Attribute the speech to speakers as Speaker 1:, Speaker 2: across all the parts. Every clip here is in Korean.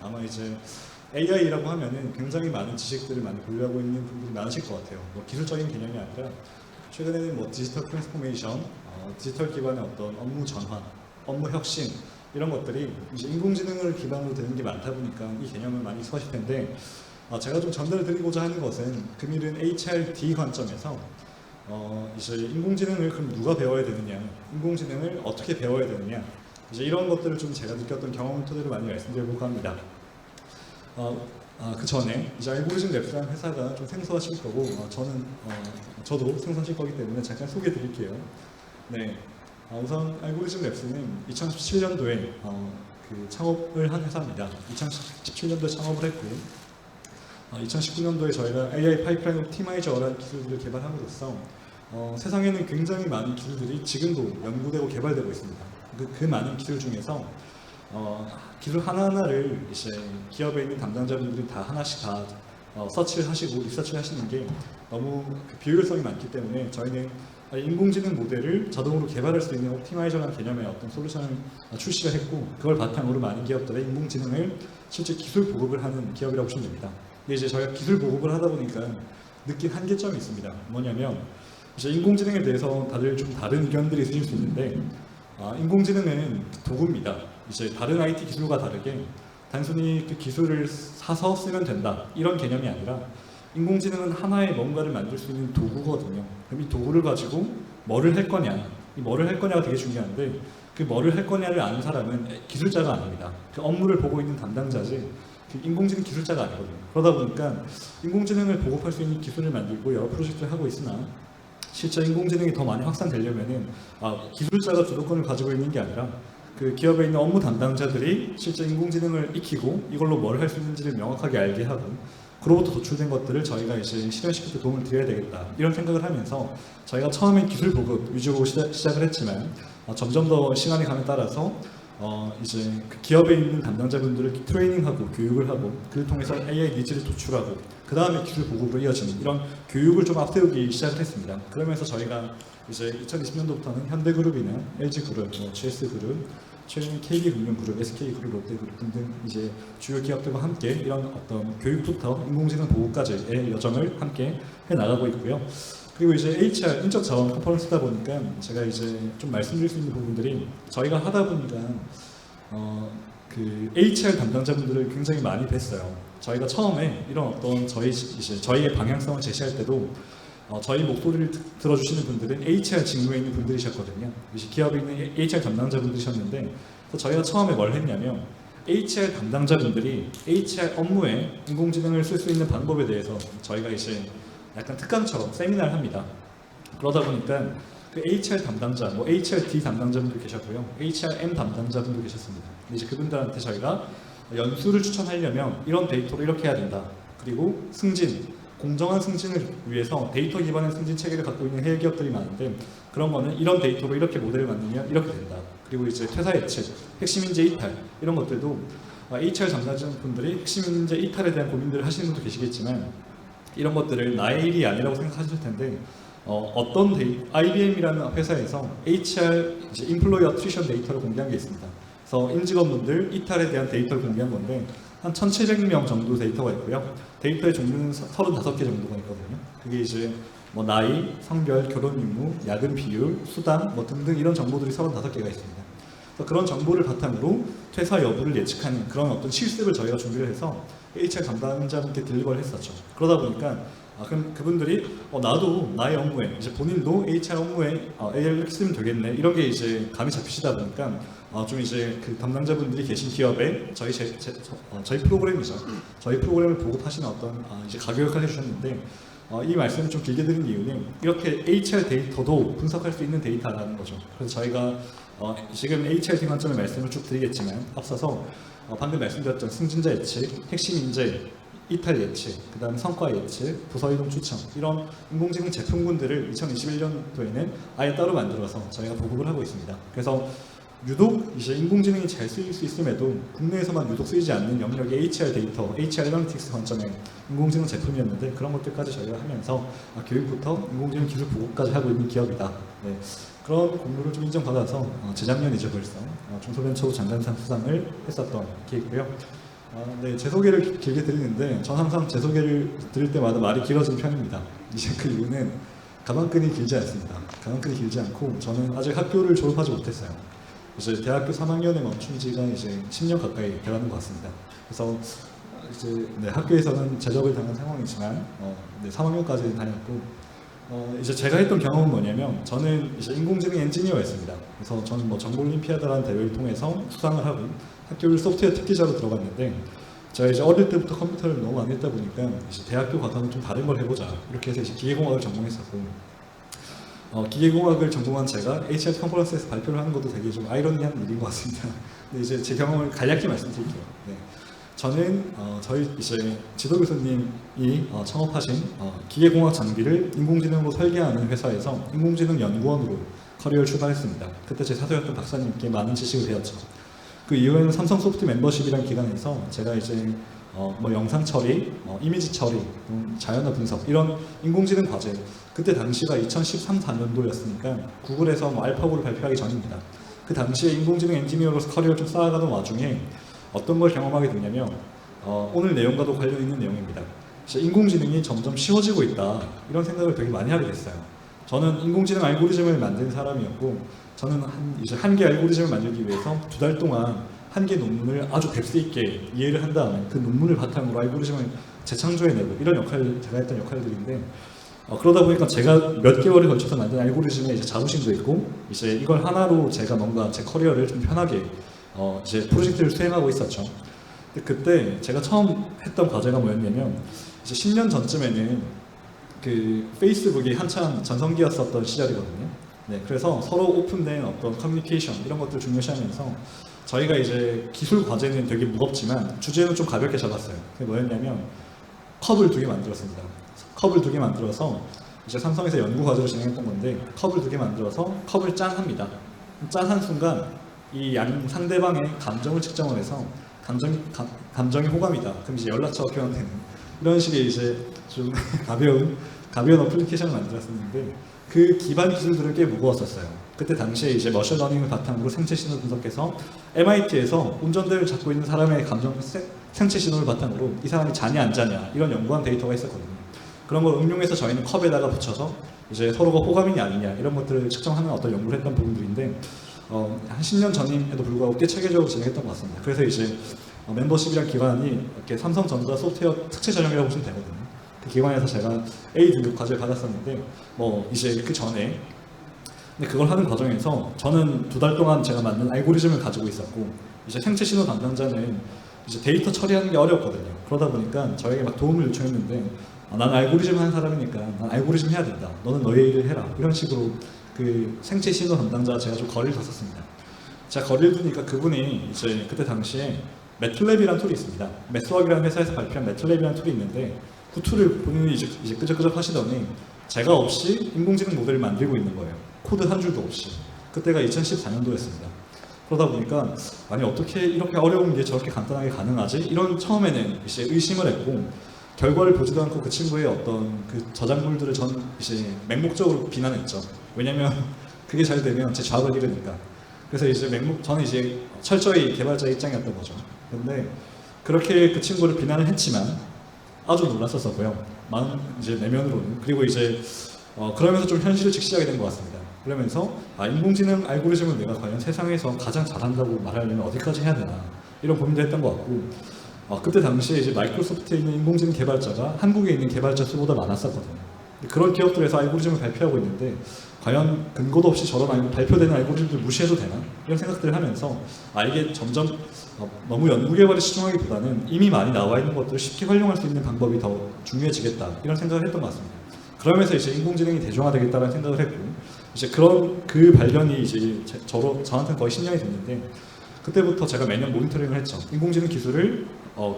Speaker 1: 아마 이제 AI라고 하면은 굉장히 많은 지식들을 많이 보유하고 있는 분들이 많으실 것 같아요. 뭐 기술적인 개념이 아니라 최근에는 뭐 디지털 트랜스포메이션, 디지털 기반의 어떤 업무 전환, 업무 혁신 이런 것들이 이제 인공지능을 기반으로 되는 게 많다 보니까 이 개념을 많이 익숙하실 텐데 제가 좀 전달을 드리고자 하는 것은 금일은 HRD 관점에서 이제 인공지능을 그럼 누가 배워야 되느냐, 인공지능을 어떻게 배워야 되느냐, 이제 이런 것들을 좀 제가 느꼈던 경험 토대로 많이 말씀드려볼까 합니다. 그 전에 이제 알고리즘 랩스라는 회사가 좀 생소하실 거고 저도 생소하실 거기 때문에 잠깐 소개해드릴게요. 네, 우선 알고리즘 랩스는 2017년도에 그 창업을 한 회사입니다. 2017년도에 창업을 했고 2019년도에 저희가 AI 파이프라인 옵티마이저라는 기술들을 개발함으로써 세상에는 굉장히 많은 기술들이 지금도 연구되고 개발되고 있습니다. 그 많은 기술 중에서 기술 하나하나를 이제 기업에 있는 담당자분들이 다 하나씩 다 서치를 하시고 리서치를 하시는 게 너무 비효율성이 많기 때문에 저희는 인공지능 모델을 자동으로 개발할 수 있는 옵티마이저라는 개념의 어떤 솔루션을 출시를 했고 그걸 바탕으로 많은 기업들의 인공지능을 실제 기술 보급을 하는 기업이라고 보시면 됩니다. 근데 이제 저희가 기술 보급을 하다 보니까 느낀 한계점이 있습니다. 뭐냐면 이제 인공지능에 대해서 다들 좀 다른 의견들이 있으실 수 있는데 인공지능은 도구입니다. 이제 다른 IT 기술과 다르게 단순히 그 기술을 사서 쓰면 된다 이런 개념이 아니라 인공지능은 하나의 뭔가를 만들 수 있는 도구거든요. 그럼 이 도구를 가지고 뭐를 할 거냐, 이 뭐를 할 거냐가 되게 중요한데 그 뭐를 할 거냐를 아는 사람은 기술자가 아닙니다. 그 업무를 보고 있는 담당자지 그 인공지능 기술자가 아니거든요. 그러다 보니까 인공지능을 보급할 수 있는 기술을 만들고 여러 프로젝트를 하고 있으나 실제 인공지능이 더 많이 확산되려면은 기술자가 주도권을 가지고 있는 게 아니라 그 기업에 있는 업무 담당자들이 실제 인공지능을 익히고 이걸로 뭘 할 수 있는지를 명확하게 알게 하고 그로부터 도출된 것들을 저희가 이제 실현시킬 때 도움을 드려야 되겠다 이런 생각을 하면서 저희가 처음엔 기술 보급 위주로 시작을 했지만 점점 더 시간이 감에 따라서 이제 그 기업에 있는 담당자분들을 트레이닝하고 교육을 하고 그를 통해서 AI 니즈를 도출하고 그 다음에 기술 보급으로 이어지는 이런 교육을 좀 앞세우기 시작을 했습니다. 그러면서 저희가 이제 2020년도부터는 현대그룹이나 LG그룹, GS그룹, 최근 KB금융그룹, SK그룹, 롯데그룹 등등 이제 주요 기업들과 함께 이런 어떤 교육부터 인공지능 보급까지의 여정을 함께 해 나가고 있고요. 그리고 이제 HR 인적 자원 컨퍼런스다 보니까 제가 이제 좀 말씀드릴 수 있는 부분들이 저희가 하다 보니까 그 HR 담당자분들을 굉장히 많이 뵀어요. 저희가 처음에 이런 어떤 저희의 방향성을 제시할 때도 저희 목소리를 들어주시는 분들은 HR 직무에 있는 분들이셨거든요. 기업에 있는 HR 담당자분들이셨는데 저희가 처음에 뭘 했냐면 HR 담당자분들이 HR 업무에 인공지능을 쓸 수 있는 방법에 대해서 저희가 이제 약간 특강처럼 세미나를 합니다. 그러다 보니까 그 HR 담당자, 뭐 HRD 담당자분도 계셨고요, HRM 담당자분도 계셨습니다. 이제 그분들한테 저희가 연수를 추천하려면 이런 데이터로 이렇게 해야 된다. 그리고 승진, 공정한 승진을 위해서 데이터 기반의 승진 체계를 갖고 있는 해외 기업들이 많은데 그런 거는 이런 데이터로 이렇게 모델을 만들면 이렇게 된다. 그리고 이제 퇴사 예측, 핵심 인재 이탈 이런 것들도 HR 담당자분들이 핵심 인재 이탈에 대한 고민들을 하시는 분도 계시겠지만 이런 것들을 나의 일이 아니라고 생각하실 텐데 IBM이라는 회사에서 HR 이제 인플로이 어트리션 데이터를 공개한 게 있습니다. 그래서 임직원분들 이탈에 대한 데이터를 공개한 건데 한 1,700명 정도 데이터가 있고요. 데이터의 종류는 35개 정도가 있거든요. 그게 이제 뭐 나이, 성별, 결혼 유무, 야근 비율, 수당 뭐 등등 이런 정보들이 35개가 있습니다. 그래서 그런 정보를 바탕으로 퇴사 여부를 예측하는 그런 어떤 실습을 저희가 준비를 해서 HR 담당자분께 딜리버를 했었죠. 그러다 보니까 그럼 그분들이 나도 나의 업무에 이제 본인도 HR 업무에 AI를 쓰면 되겠네 이런 게 이제 감이 잡히시다 보니까 좀 이제 그 담당자분들이 계신 기업에 저희 프로그램이죠. 저희 프로그램을 보급하시는 어떤 이제 가교 역할을 해주셨는데 이 말씀을 좀 길게 드린 이유는 이렇게 HR 데이터도 분석할 수 있는 데이터라는 거죠. 그래서 저희가 지금 HRD 관점의 말씀을 쭉 드리겠지만 앞서서 방금 말씀드렸던 승진자 예측, 핵심 인재 이탈 예측, 그 다음 성과 예측, 부서 이동 추천 이런 인공지능 제품군들을 2021년도에는 아예 따로 만들어서 저희가 보급을 하고 있습니다. 그래서 유독 이제 인공지능이 잘 쓰일 수 있음에도 국내에서만 유독 쓰이지 않는 영역의 HR 데이터, HR 애널리틱스 관점의 인공지능 제품이었는데 그런 것들까지 저희가 하면서 교육부터 인공지능 기술 보급까지 하고 있는 기업이다. 네. 그런 공로를 좀 인정받아서 재작년이죠 벌써 중소벤처 장관상 수상을 했었던 기회고요. 네, 제 소개를 길게 드리는데 전 항상 제 소개를 드릴 때마다 말이 길어지는 편입니다. 이제 그 이유는 가방끈이 길지 않습니다. 가방끈이 길지 않고 저는 아직 학교를 졸업하지 못했어요. 이제 대학교 3학년에 멈춘 지가 이제 10년 가까이 돼가는 것 같습니다. 그래서 이제 네, 학교에서는 제적을 당한 상황이지만 네, 3학년까지 다녔고 이제 제가 했던 경험은 뭐냐면 저는 이제 인공지능 엔지니어였습니다. 그래서 저는 뭐 정보올림피아드라는 대회를 통해서 수상을 하고 학교를 소프트웨어 특기자로 들어갔는데 제가 이제 어릴 때부터 컴퓨터를 너무 많이 했다 보니까 이제 대학교 가서는 좀 다른 걸 해보자 이렇게 해서 이제 기계공학을 전공했었고 기계공학을 전공한 제가 HR 컨퍼런스에서 발표를 하는 것도 되게 좀 아이러니한 일인 것 같습니다. 근데 이제 제 경험을 간략히 말씀드릴게요. 네. 저는 저희 이제 지도 교수님이 창업하신 기계공학 장비를 인공지능으로 설계하는 회사에서 인공지능 연구원으로 커리어를 출발했습니다. 그때 제 사수였던 박사님께 많은 지식을 배웠죠. 그 이후에는 삼성소프트 멤버십이라는 기관에서 제가 이제 뭐 영상 처리, 이미지 처리, 자연어 분석 이런 인공지능 과제 그때 당시가 2013, 14년도였으니까 구글에서 뭐 알파고를 발표하기 전입니다. 그 당시에 인공지능 엔지니어로서 커리어를 좀 쌓아가는 와중에 어떤 걸 경험하게 됐냐면 오늘 내용과도 관련 있는 내용입니다. 인공지능이 점점 쉬워지고 있다 이런 생각을 되게 많이 하게 됐어요. 저는 인공지능 알고리즘을 만든 사람이었고 저는 이제 한 개 알고리즘을 만들기 위해서 2달 동안 한 개 논문을 아주 뎁스 있게 이해를 한 다음에 그 논문을 바탕으로 알고리즘을 재창조해내고 이런 역할을 제가 했던 역할들인데 그러다 보니까 제가 몇 개월에 걸쳐서 만든 알고리즘에 이제 자부심도 있고 이제 이걸 하나로 제가 뭔가 제 커리어를 좀 편하게 이제 프로젝트를 수행하고 있었죠. 근데 그때 제가 처음 했던 과제가 뭐였냐면 이제 10년 전쯤에는 그 페이스북이 한참 전성기였었던 시절이거든요. 네, 그래서 서로 오픈된 어떤 커뮤니케이션 이런 것들 중요시하면서 저희가 이제 기술 과제는 되게 무겁지만 주제는 좀 가볍게 잡았어요. 그게 뭐였냐면 컵을 2개 만들었습니다. 컵을 2개 만들어서 이제 삼성에서 연구 과제로 진행했던 건데 컵을 2개 만들어서 컵을 짠합니다. 짠한 순간 이 상대방의 감정을 측정을 해서 감정이 호감이다. 그럼 이제 연락처가 교환되는 이런 식의 이제 좀 가벼운 어플리케이션을 만들었었는데 그 기반 기술들은 꽤 무거웠었어요. 그때 당시에 이제 머신러닝을 바탕으로 생체 신호 분석해서 MIT에서 운전대를 잡고 있는 사람의 생체 신호를 바탕으로 이 사람이 자냐 안 자냐 이런 연구한 데이터가 있었거든요. 그런 걸 응용해서 저희는 컵에다가 붙여서 이제 서로가 호감이냐 아니냐 이런 것들을 측정하는 어떤 연구를 했던 부분들인데 한 10년 전임에도 불구하고 꽤 체계적으로 진행했던 것 같습니다. 그래서 이제 멤버십이란 기관이 이렇게 삼성전자 소프트웨어 특채 전형이라고 보시면 되거든요. 그 기관에서 제가 A 등급 과제를 받았었는데 뭐 이제 그 전에 근데 그걸 하는 과정에서 저는 2달 동안 제가 만든 알고리즘을 가지고 있었고 이제 생체 신호 담당자는 이제 데이터 처리하는 게 어렵거든요. 그러다 보니까 저에게 막 도움을 요청했는데 난 알고리즘 하는 사람이니까 난 알고리즘 해야 된다. 너는 너의 일을 해라. 이런 식으로 그 생체 신호 담당자와 제가 좀 거리를 뒀었습니다. 제가 거리를 두니까 그분이 이제 그때 당시에 매틀랩이라는 툴이 있습니다. 매스웍이라는 회사에서 발표한 매틀랩이라는 툴이 있는데 그 툴을 본인이 이제 끄적끄적 하시더니 제가 없이 인공지능 모델을 만들고 있는 거예요. 코드 한 줄도 없이. 그때가 2014년도였습니다. 그러다 보니까 아니 어떻게 이렇게 어려운 게 저렇게 간단하게 가능하지? 이런 처음에는 이제 의심을 했고 결과를 보지도 않고 그 친구의 어떤 그 저작물들을 전 이제 맹목적으로 비난했죠. 왜냐면 그게 잘 되면 제 좌우를 잃으니까. 그래서 이제 저는 이제 철저히 개발자 입장이었던 거죠. 근데 그렇게 그 친구를 비난을 했지만 아주 놀랐었고요. 마음 이제 내면으로는. 그리고 이제 그러면서 좀 현실을 직시하게 된 것 같습니다. 그러면서 인공지능 알고리즘을 내가 과연 세상에서 가장 잘한다고 말하려면 어디까지 해야 되나 이런 고민도 했던 것 같고 그때 당시에 이제 마이크로소프트에 있는 인공지능 개발자가 한국에 있는 개발자 수보다 많았었거든요. 그런 기업들에서 알고리즘을 발표하고 있는데 과연 근거도 없이 저런 발표되는 알고리즘을 무시해도 되나? 이런 생각들을 하면서 이게 점점 너무 연구개발에 치중하기보다는 이미 많이 나와 있는 것들을 쉽게 활용할 수 있는 방법이 더 중요해지겠다 이런 생각을 했던 것 같습니다. 그러면서 이제 인공지능이 대중화되겠다는 생각을 했고 이제 그 발견이 이제 저한테는 거의 10년이 됐는데 그때부터 제가 매년 모니터링을 했죠. 인공지능 기술을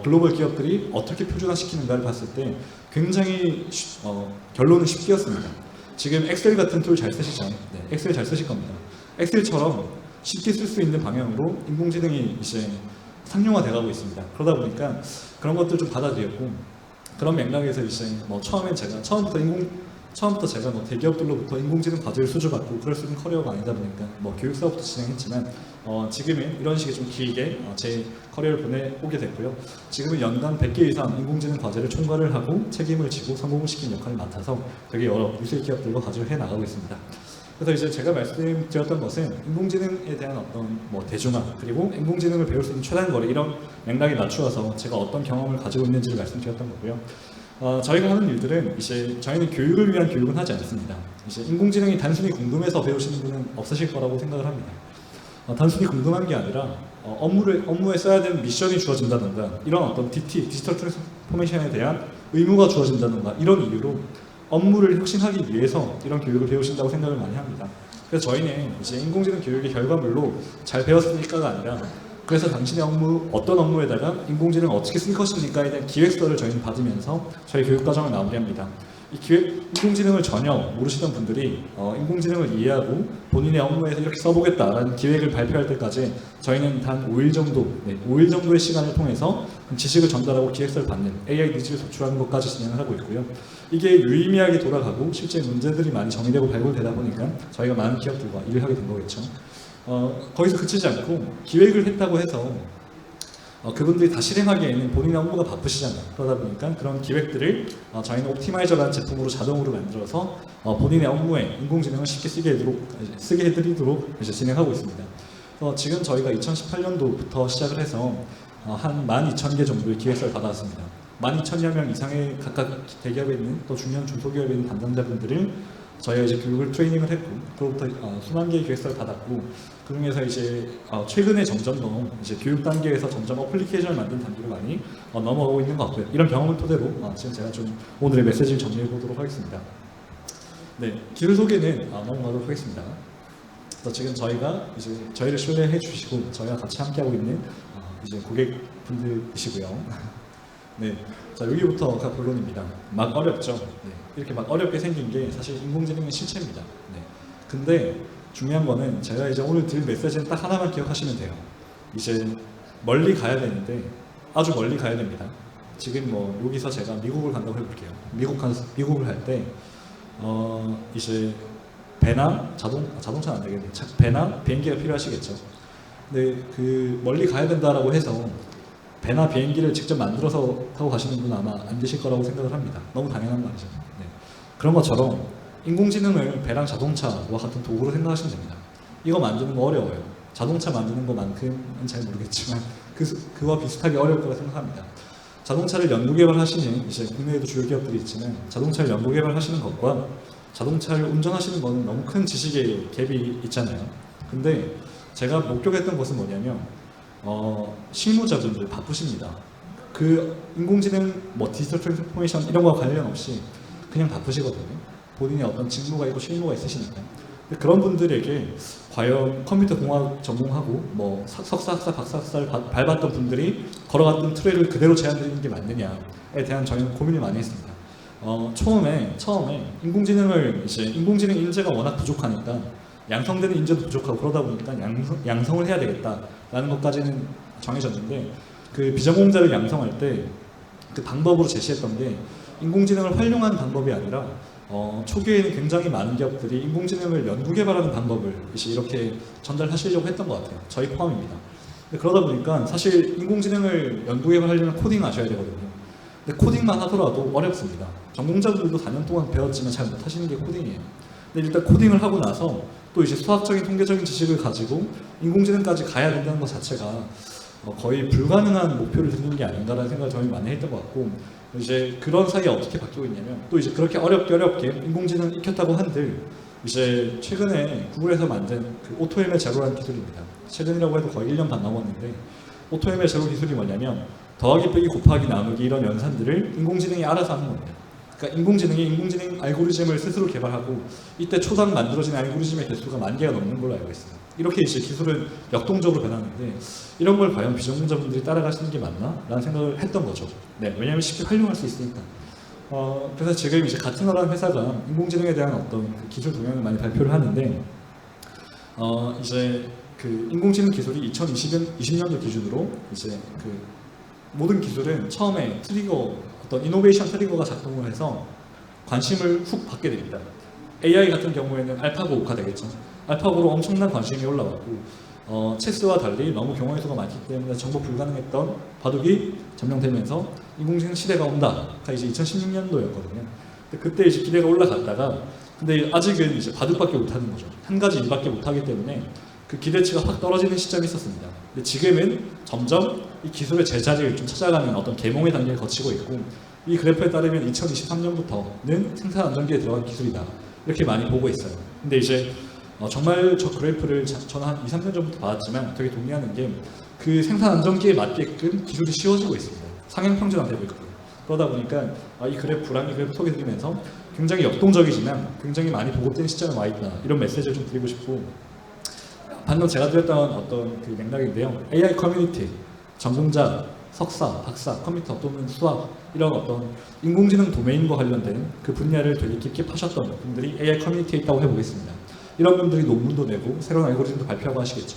Speaker 1: 글로벌 기업들이 어떻게 표준화시키는가를 봤을 때 굉장히 결론은 쉽게였습니다. 지금 엑셀 같은 툴 잘 쓰시죠? 네, 엑셀 잘 쓰실 겁니다. 엑셀처럼 쉽게 쓸 수 있는 방향으로 인공지능이 이제 상용화돼가고 있습니다. 그러다 보니까 그런 것들 좀 받아들였고 그런 맥락에서 이제 처음부터 처음부터 제가 뭐 대기업들로부터 인공지능 과제를 수주받고 그럴 수 있는 커리어가 아니다 보니까 뭐 교육사부터 진행했지만 지금은 이런 식의 좀 길게 제 커리어를 보내오게 됐고요. 지금은 연간 100개 이상 인공지능 과제를 총괄을 하고 책임을 지고 성공을 시키는 역할을 맡아서 되게 여러 유수의 기업들과 과제를 해나가고 있습니다. 그래서 이제 제가 말씀드렸던 것은 인공지능에 대한 어떤 뭐 대중화 그리고 인공지능을 배울 수 있는 최단 거리 이런 맥락에 맞추어서 제가 어떤 경험을 가지고 있는지를 말씀드렸던 거고요. 저희가 하는 일들은 이제 저희는 교육을 위한 교육은 하지 않습니다. 이제 인공지능이 단순히 궁금해서 배우시는 분은 없으실 거라고 생각을 합니다. 단순히 궁금한 게 아니라 업무에 써야 되는 미션이 주어진다던가 이런 어떤 디지털 트랜스포메이션에 대한 의무가 주어진다던가 이런 이유로 업무를 혁신하기 위해서 이런 교육을 배우신다고 생각을 많이 합니다. 그래서 저희는 이제 인공지능 교육의 결과물로 잘 배웠으니까가 아니라 그래서 당신의 어떤 업무에다가 인공지능을 어떻게 쓸 것입니까에 대한 기획서를 저희는 받으면서 저희 교육 과정을 마무리합니다. 인공지능을 전혀 모르시던 분들이 인공지능을 이해하고 본인의 업무에서 이렇게 써보겠다라는 기획을 발표할 때까지 저희는 단 5일 정도, 5일 정도의 시간을 통해서 지식을 전달하고 기획서를 받는 AI 니즈를 도출하는 것까지 진행을 하고 있고요. 이게 유의미하게 돌아가고 실제 문제들이 많이 정의되고 발굴되다 보니까 저희가 많은 기업들과 일을 하게 된 거겠죠. 거기서 그치지 않고 기획을 했다고 해서 그분들이 다 실행하기에는 본인의 업무가 바쁘시잖아요. 그러다 보니까 그런 기획들을 저희는 옵티마이저라는 제품으로 자동으로 만들어서 본인의 업무에 인공지능을 쉽게 쓰게 해드리도록 이제 진행하고 있습니다. 지금 저희가 2018년도부터 시작을 해서 한 12,000개 정도의 기획서를 받아왔습니다. 12,000여 명 이상의 각각 대기업에 있는 또 중견 중소기업에 있는 담당자분들을 저희가 이제 교육을 트레이닝을 했고 그로부터 수만 개의 기획서를 받았고 그 중에서 이제 최근에 점점 더 이제 교육 단계에서 점점 어플리케이션을 만든 단계로 많이 넘어가고 있는 것 같고요. 이런 경험을 토대로 지금 제가 좀 오늘의 메시지를 정리해 보도록 하겠습니다. 네, 기술 소개는 넘어가도록 하겠습니다. 그래서 지금 저희가 이제 저희를 신뢰해 주시고 저희와 같이 함께하고 있는 이제 고객분들이시고요. 네, 자 여기부터가 본론입니다. 막 어렵죠. 네, 이렇게 막 어렵게 생긴 게 사실 인공지능의 실체입니다. 네, 근데 중요한 거는 제가 이제 오늘 드릴 메시지는 딱 하나만 기억하시면 돼요. 이제 멀리 가야 되는데 아주 멀리 가야 됩니다. 지금 뭐 여기서 제가 미국을 간다고 해볼게요. 미국을 할 때 이제 배나 자동차는 안 되겠네요. 배나 비행기가 필요하시겠죠. 근데 그 멀리 가야 된다라고 해서 배나 비행기를 직접 만들어서 타고 가시는 분은 아마 안 되실 거라고 생각을 합니다. 너무 당연한 말이죠. 네. 그런 것처럼 인공지능을 배랑 자동차와 같은 도구로 생각하시면 됩니다. 이거 만드는 거 어려워요. 자동차 만드는 것만큼은 잘 모르겠지만 그와 비슷하게 어려울 거라 생각합니다. 자동차를 연구개발하시는 이제 국내에도 주요 기업들이 있지만 자동차를 연구개발하시는 것과 자동차를 운전하시는 것은 너무 큰 지식의 갭이 있잖아요. 근데 제가 목격했던 것은 뭐냐면 실무자분들 바쁘십니다. 그 인공지능, 뭐 디지털 트랜스포메이션 이런 거와 관련 없이 그냥 바쁘시거든요. 본인의 어떤 직무가 있고 실무가 있으시니까. 그런 분들에게 과연 컴퓨터 공학 전공하고 뭐 석사, 학사, 박사, 학사를 밟았던 분들이 걸어갔던 트랙을 그대로 제안드리는 게 맞느냐에 대한 저희는 고민을 많이 했습니다. 처음에 인공지능 인재가 워낙 부족하니까 양성되는 인재도 부족하고 그러다 보니까 양성을 해야 되겠다라는 것까지는 정해졌는데 그 비전공자를 양성할 때 그 방법으로 제시했던 게 인공지능을 활용하는 방법이 아니라 초기에는 굉장히 많은 기업들이 인공지능을 연구개발하는 방법을 이렇게 전달하시려고 했던 것 같아요. 저희 포함입니다. 그러다 보니까 사실 인공지능을 연구개발하려면 코딩하셔야 되거든요. 근데 코딩만 하더라도 어렵습니다. 전공자분들도 4년 동안 배웠지만 잘 못하시는 게 코딩이에요. 근데 일단 코딩을 하고 나서 또 이제 수학적인 통계적인 지식을 가지고 인공지능까지 가야 된다는 것 자체가 거의 불가능한 목표를 두는 게 아닌가라는 생각을 저희 많이 했던 것 같고 이제 그런 사이에 어떻게 바뀌고 있냐면 또 이제 그렇게 어렵게 인공지능을 익혔다고 한들 이제 최근에 구글에서 만든 그 오토ML 제로라는 기술입니다. 최근이라고 해도 거의 1년 반 넘었는데 오토ML 제로 기술이 뭐냐면 더하기 빼기 곱하기 나누기 이런 연산들을 인공지능이 알아서 하는 겁니다. 그러니까 인공지능이 인공지능 알고리즘을 스스로 개발하고 이때 초당 만들어진 알고리즘의 개수가 10,000개가 넘는 걸로 알고 있어요. 이렇게 이제 기술은 역동적으로 변하는데 이런 걸 과연 비전공자분들이 따라가시는 게 맞나? 라는 생각을 했던 거죠. 네, 왜냐하면 쉽게 활용할 수 있으니까. 그래서 지금 이제 같은 나라는 회사가 인공지능에 대한 어떤 그 기술 동향을 많이 발표를 하는데 이제 그 인공지능 기술이 2020년도 기준으로 이제 그 모든 기술은 처음에 어떤 이노베이션 트리거가 작동을 해서 관심을 훅 받게 됩니다. AI 같은 경우에는 알파고가 되겠죠. 알파고로 엄청난 관심이 올라왔고 체스와 달리 너무 경우의 수가 많기 때문에 정복 불가능했던 바둑이 점령되면서 인공지능 시대가 온다가 이제 2016년도였거든요. 그때 이제 기대가 올라갔다가 근데 아직은 이제 바둑밖에 못하는 거죠. 한 가지 일밖에 못하기 때문에 그 기대치가 확 떨어지는 시점이 있었습니다. 근데 지금은 점점 이 기술의 제자리를 좀 찾아가는 어떤 계몽의 단계를 거치고 있고 이 그래프에 따르면 2023년부터는 생산 안정기에 들어간 기술이다. 이렇게 많이 보고 있어요. 근데 이제 정말 저 그래프를 저는 한 2, 3년 전부터 봤지만 되게 동의하는 게 그 생산 안정기에 맞게끔 기술이 쉬워지고 있습니다. 상향 평준화되고 있고 그러다 보니까 이 그래프랑 이 그래프 소개드리면서 굉장히 역동적이지만 굉장히 많이 보급된 시점에 와 있다. 이런 메시지를 좀 드리고 싶고 방금 제가 드렸던 어떤 그 맥락인데요. AI 커뮤니티, 전공자, 석사, 박사, 컴퓨터 또는 수학 이런 어떤 인공지능 도메인과 관련된 그 분야를 되게 깊게 파셨던 분들이 AI 커뮤니티에 있다고 해보겠습니다. 이런 분들이 논문도 내고 새로운 알고리즘도 발표하고 하시겠죠.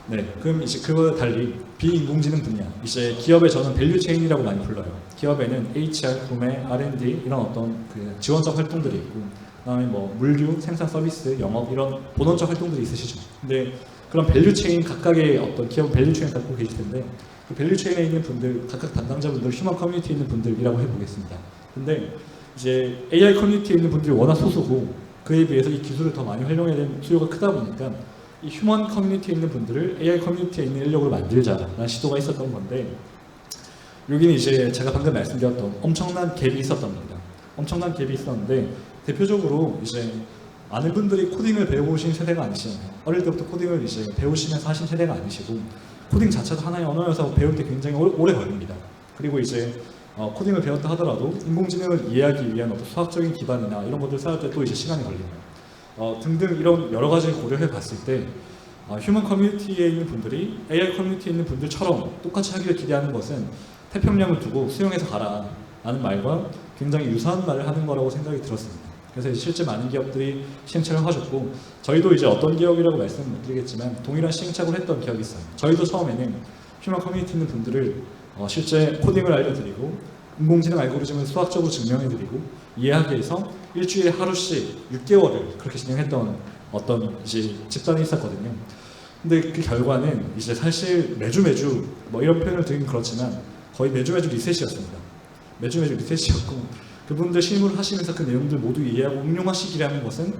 Speaker 1: 네, 그럼 이제 그와 달리 비인공지능 분야, 이제 기업의 저는 밸류 체인이라고 많이 불러요. 기업에는 HR, 구매, R&D 이런 어떤 그 지원적 활동들이 있고, 그다음에 뭐 물류, 생산 서비스, 영업 이런 본원적 활동들이 있으시죠. 근데 그런 밸류 체인 각각의 어떤 기업 밸류 체인 갖고 계실 텐데 그 밸류 체인에 있는 분들, 각각 담당자분들, 휴먼 커뮤니티에 있는 분들이라고 해보겠습니다. 근데 이제 AI 커뮤니티에 있는 분들이 워낙 소수고 그에 비해서 이 기술을 더 많이 활용해야 되는 수요가 크다 보니까 이 휴먼 커뮤니티에 있는 분들을 AI 커뮤니티에 있는 인력으로 만들자라는 시도가 있었던 건데 여기는 이제 제가 방금 말씀드렸던 엄청난 갭이 있었던 겁니다. 엄청난 갭이 있었는데 대표적으로 이제 많은 분들이 코딩을 배워오신 세대가 아니시잖아요. 어릴 때부터 코딩을 이제 배우시면서 하신 세대가 아니시고 코딩 자체도 하나의 언어여서 배울 때 굉장히 오래 걸립니다. 그리고 이제 코딩을 배웠다 하더라도 인공지능을 이해하기 위한 어떤 수학적인 기반이나 이런 것들 쌓을 때 또 이제 시간이 걸립니다. 등등 이런 여러 가지를 고려해 봤을 때 휴먼 커뮤니티에 있는 분들이 AI 커뮤니티에 있는 분들처럼 똑같이 하기를 기대하는 것은 태평양을 두고 수용해서 가라 라는 말과 굉장히 유사한 말을 하는 거라고 생각이 들었습니다. 그래서 실제 많은 기업들이 시행착오를 하셨고 저희도 이제 어떤 기업이라고 말씀은 못 드리겠지만 동일한 시행착오를 했던 기업이 있어요. 저희도 처음에는 휴먼 커뮤니티 있는 분들을 실제 코딩을 알려드리고 인공지능 알고리즘을 수학적으로 증명해드리고 이해하기 위해서 일주일에 하루씩 6개월을 그렇게 진행했던 어떤 이제 집단이 있었거든요. 근데 그 결과는 이제 사실 매주 뭐 이런 표현을 드리긴 그렇지만 거의 매주 리셋이었습니다. 매주 리셋이었고 그분들 실무를 하시면서 그 내용들 모두 이해하고 응용하시기라는 것은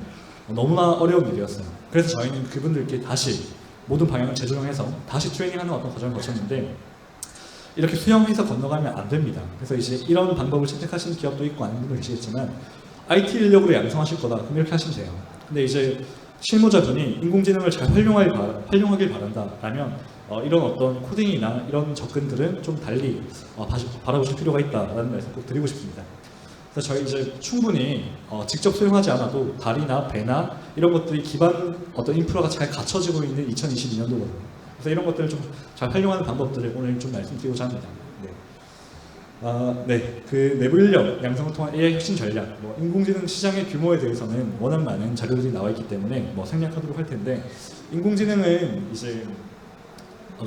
Speaker 1: 너무나 어려운 일이었어요. 그래서 저희는 그분들께 다시 모든 방향을 재조정해서 다시 트레이닝하는 어떤 과정을 거쳤는데 이렇게 수용해서 건너가면 안 됩니다. 그래서 이제 이런 방법을 채택하시는 기업도 있고 아닌 분도 계시겠지만 IT 인력으로 양성하실 거다. 그럼 이렇게 하시면 돼요. 근데 이제 실무자분이 인공지능을 잘 활용하길 바란다라면 이런 어떤 코딩이나 이런 접근들은 좀 달리 바라보실 필요가 있다라는 말씀 꼭 드리고 싶습니다. 그래서 저희 이제 충분히 직접 수용하지 않아도 다리나 배나 이런 것들이 기반 어떤 인프라가 잘 갖춰지고 있는 2022년도거든요. 그래서 이런 것들을 좀 잘 활용하는 방법들을 오늘 좀 말씀드리고자 합니다. 네, 그 내부 인력 양성을 통한 AI 혁신 전략, 뭐 인공지능 시장의 규모에 대해서는 워낙 많은 자료들이 나와 있기 때문에 뭐 생략하도록 할 텐데 인공지능은 이제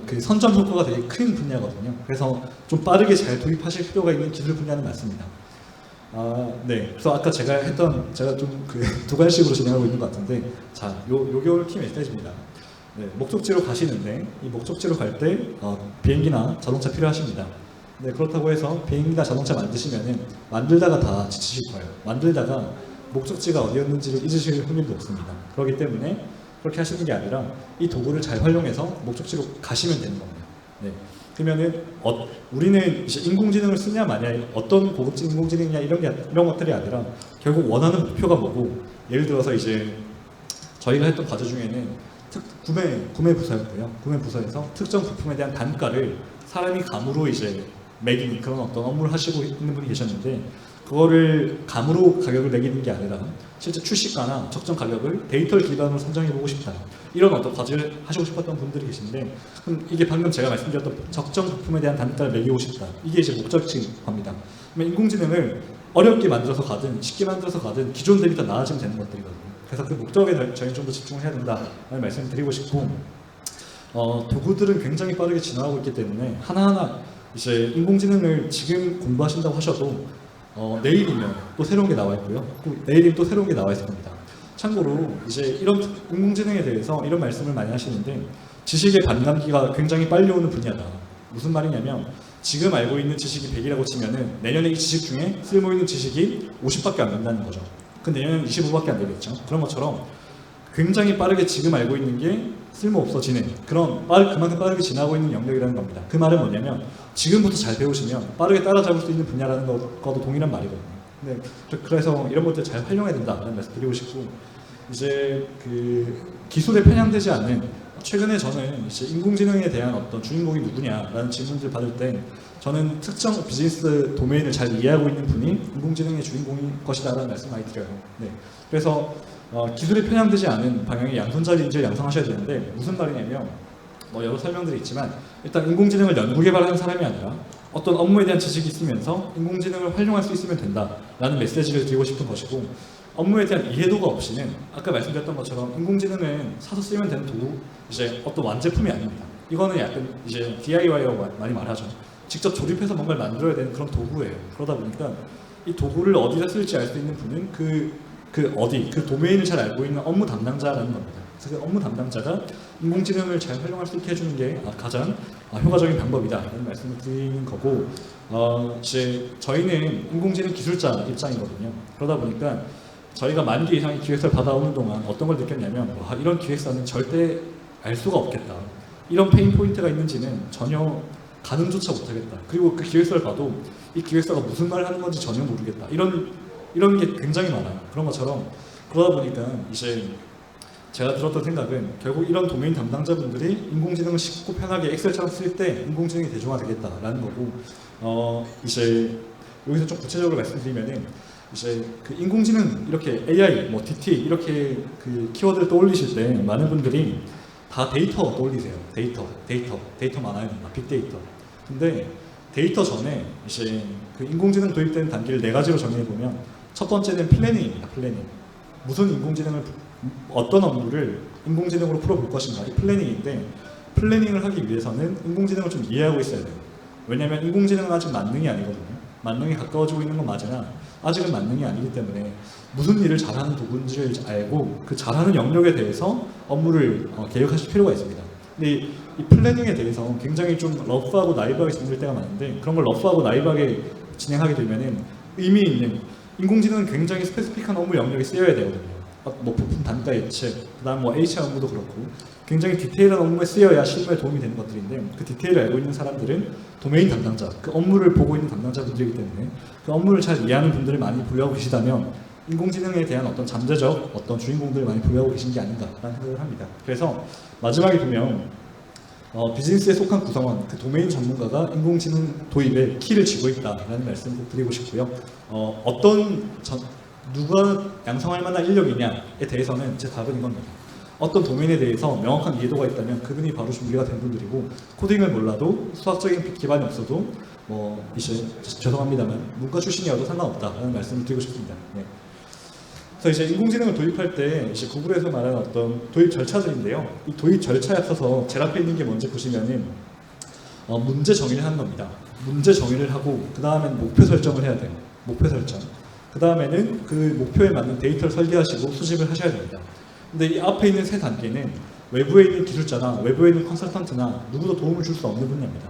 Speaker 1: 그 선점 효과가 되게 큰 분야거든요. 그래서 좀 빠르게 잘 도입하실 필요가 있는 기술 분야는 맞습니다. 네, 그래서 아까 제가 좀 그 두관식으로 진행하고 있는 것 같은데, 자, 요게 오늘 키 메시지입니다. 네, 목적지로 가시는데 이 목적지로 갈 때 비행기나 자동차 필요하십니다. 네, 그렇다고 해서 비행기나 자동차 만들다가 다 지치실 거예요. 만들다가 목적지가 어디였는지를 잊으실 확률도 없습니다. 그렇기 때문에 그렇게 하시는 게 아니라 이 도구를 잘 활용해서 목적지로 가시면 되는 겁니다. 네. 그러면은 우리는 이제 인공지능을 쓰냐 마냐 어떤 고급진 인공지능이냐 이런 것들이 아니라 결국 원하는 목표가 뭐고 예를 들어서 이제 저희가 했던 과제 중에는 구매 부서였고요. 구매 부서에서 특정 부품에 대한 단가를 사람이 감으로 이제 매기는 그런 어떤 업무를 하시고 있는 분이 계셨는데 그거를 감으로 가격을 매기는 게 아니라 실제 출시가나 적정 가격을 데이터를 기반으로 선정해보고 싶다. 이런 어떤 과제를 하시고 싶었던 분들이 계신데 그럼 이게 방금 제가 말씀드렸던 적정 부품에 대한 단가를 매기고 싶다. 이게 이제 목적지인 겁니다. 그러면 인공지능을 어렵게 만들어서 가든 쉽게 만들어서 가든 기존 대비 더 나아지면 되는 것들이거든요. 그래서 그 목적에 저희는 좀 더 집중을 해야 된다는 말씀을 드리고 싶고 도구들은 굉장히 빠르게 진화하고 있기 때문에 하나하나 이제 인공지능을 지금 공부하신다고 하셔도 내일이면 또 새로운 게 나와 있고요. 또 내일이면 또 새로운 게 나와 있을 겁니다. 참고로 이제 이런 인공지능에 대해서 이런 말씀을 많이 하시는데 지식의 반감기가 굉장히 빨리 오는 분야다. 무슨 말이냐면 지금 알고 있는 지식이 100이라고 치면은 내년에 이 지식 중에 쓸모있는 지식이 50밖에 안 된다는 거죠. 그 내년에는 25밖에 안 되겠죠. 그런 것처럼 굉장히 빠르게 지금 알고 있는 게 쓸모 없어지는 그런 그만큼 빠르게 지나고 있는 영역이라는 겁니다. 그 말은 뭐냐면 지금부터 잘 배우시면 빠르게 따라잡을 수 있는 분야라는 것과도 동일한 말이거든요. 네, 그래서 이런 것들 잘 활용해야 된다는 말씀 드리고 싶고 이제 그 기술에 편향되지 않는 최근에 저는 이제 인공지능에 대한 어떤 주인공이 누구냐라는 질문들 받을 때 저는 특정 비즈니스 도메인을 잘 이해하고 있는 분이 인공지능의 주인공일 것이다라는 말씀 많이 드려요. 네, 그래서 기술에 편향되지 않은 방향의 양손잡이 인재를 양성하셔야 되는데 무슨 말이냐면 여러 설명들이 있지만 일단 인공지능을 연구 개발하는 사람이 아니라 어떤 업무에 대한 지식이 있으면서 인공지능을 활용할 수 있으면 된다라는 메시지를 드리고 싶은 것이고 업무에 대한 이해도가 없이는 아까 말씀드렸던 것처럼 인공지능은 사서 쓰면 되는 도구 이제 어떤 완제품이 아닙니다. 이거는 약간 이제 DIY라고 많이 말하죠. 직접 조립해서 뭔가를 만들어야 되는 그런 도구예요. 그러다 보니까 이 도구를 어디다 쓸지 알 수 있는 분은 그 도메인을 잘 알고 있는 업무 담당자라는 겁니다. 그래서 그 업무 담당자가 인공지능을 잘 활용할 수 있게 해주는 게 가장 효과적인 방법이다라는 말씀을 드리는 거고 이제 저희는 인공지능 기술자 입장이거든요. 그러다 보니까 저희가 만 개 이상의 기획서를 받아오는 동안 어떤 걸 느꼈냐면 이런 기획서는 절대 알 수가 없겠다. 이런 페인 포인트가 있는지는 전혀 가늠조차 못하겠다. 그리고 그 기획서를 봐도 이 기획서가 무슨 말을 하는 건지 전혀 모르겠다. 이런 게 굉장히 많아요. 그런 것처럼 그러다 보니까 이제 제가 들었던 생각은 결국 이런 도메인 담당자분들이 인공지능을 쉽고 편하게 엑셀처럼 쓸 때 인공지능이 대중화되겠다라는 거고 이제 여기서 좀 구체적으로 말씀드리면은 이제 그 인공지능 이렇게 AI, DT 이렇게 그 키워드를 떠올리실 때 많은 분들이 다 데이터 떠올리세요. 데이터 많아요. 빅데이터. 근데 데이터 전에 이제 그 인공지능 도입되는 단계를 4가지로 정리해 보면 첫 번째는 플래닝입니다. 플래닝. 무슨 어떤 업무를 인공지능으로 풀어볼 것인가 이 플래닝인데 플래닝을 하기 위해서는 인공지능을 좀 이해하고 있어야 돼요. 왜냐하면 인공지능은 아직 만능이 아니거든요. 만능에 가까워지고 있는 건 맞으나 아직은 만능이 아니기 때문에 무슨 일을 잘하는 도구인지를 알고 그 잘하는 영역에 대해서 업무를 계획하실 필요가 있습니다. 근데 이 플래닝에 대해서 굉장히 좀 러프하고 나이브하게 진행될 때가 많은데 그런 걸 러프하고 나이브하게 진행하게 되면은 의미 있는 인공지능은 굉장히 스페시픽한 업무 영역에 쓰여야 되거든요. 부품 단가 예측, 그다음 HR 업무도 그렇고 굉장히 디테일한 업무에 쓰여야 실무에 도움이 되는 것들인데 그 디테일을 알고 있는 사람들은 도메인 담당자, 그 업무를 보고 있는 담당자분들이기 때문에 그 업무를 잘 이해하는 분들을 많이 보유하고 계시다면 인공지능에 대한 어떤 잠재적 어떤 주인공들을 많이 보유하고 계신 게 아닌가라는 생각을 합니다. 그래서 마지막에 보면 비즈니스에 속한 구성원, 그 도메인 전문가가 인공지능 도입에 키를 쥐고 있다라는 말씀을 드리고 싶고요. 누가 양성할 만한 인력이냐에 대해서는 제 답은 이겁니다. 어떤 도메인에 대해서 명확한 이해도가 있다면 그분이 바로 준비가 된 분들이고 코딩을 몰라도 수학적인 기반이 없어도 이제 죄송합니다만 문과 출신이어도 상관없다라는 말씀을 드리고 싶습니다. 네. 그래서 이제 인공지능을 도입할 때 이제 구글에서 말하는 어떤 도입 절차들인데요. 이 도입 절차에 앞서서 제 앞에 있는 게 뭔지 보시면은 문제 정의를 하는 겁니다. 문제 정의를 하고 그 다음에는 목표 설정을 해야 돼요. 목표 설정. 그 다음에는 그 목표에 맞는 데이터를 설계하시고 수집을 하셔야 됩니다. 근데 이 앞에 있는 세 단계는 외부에 있는 기술자나 외부에 있는 컨설턴트나 누구도 도움을 줄 수 없는 분야입니다.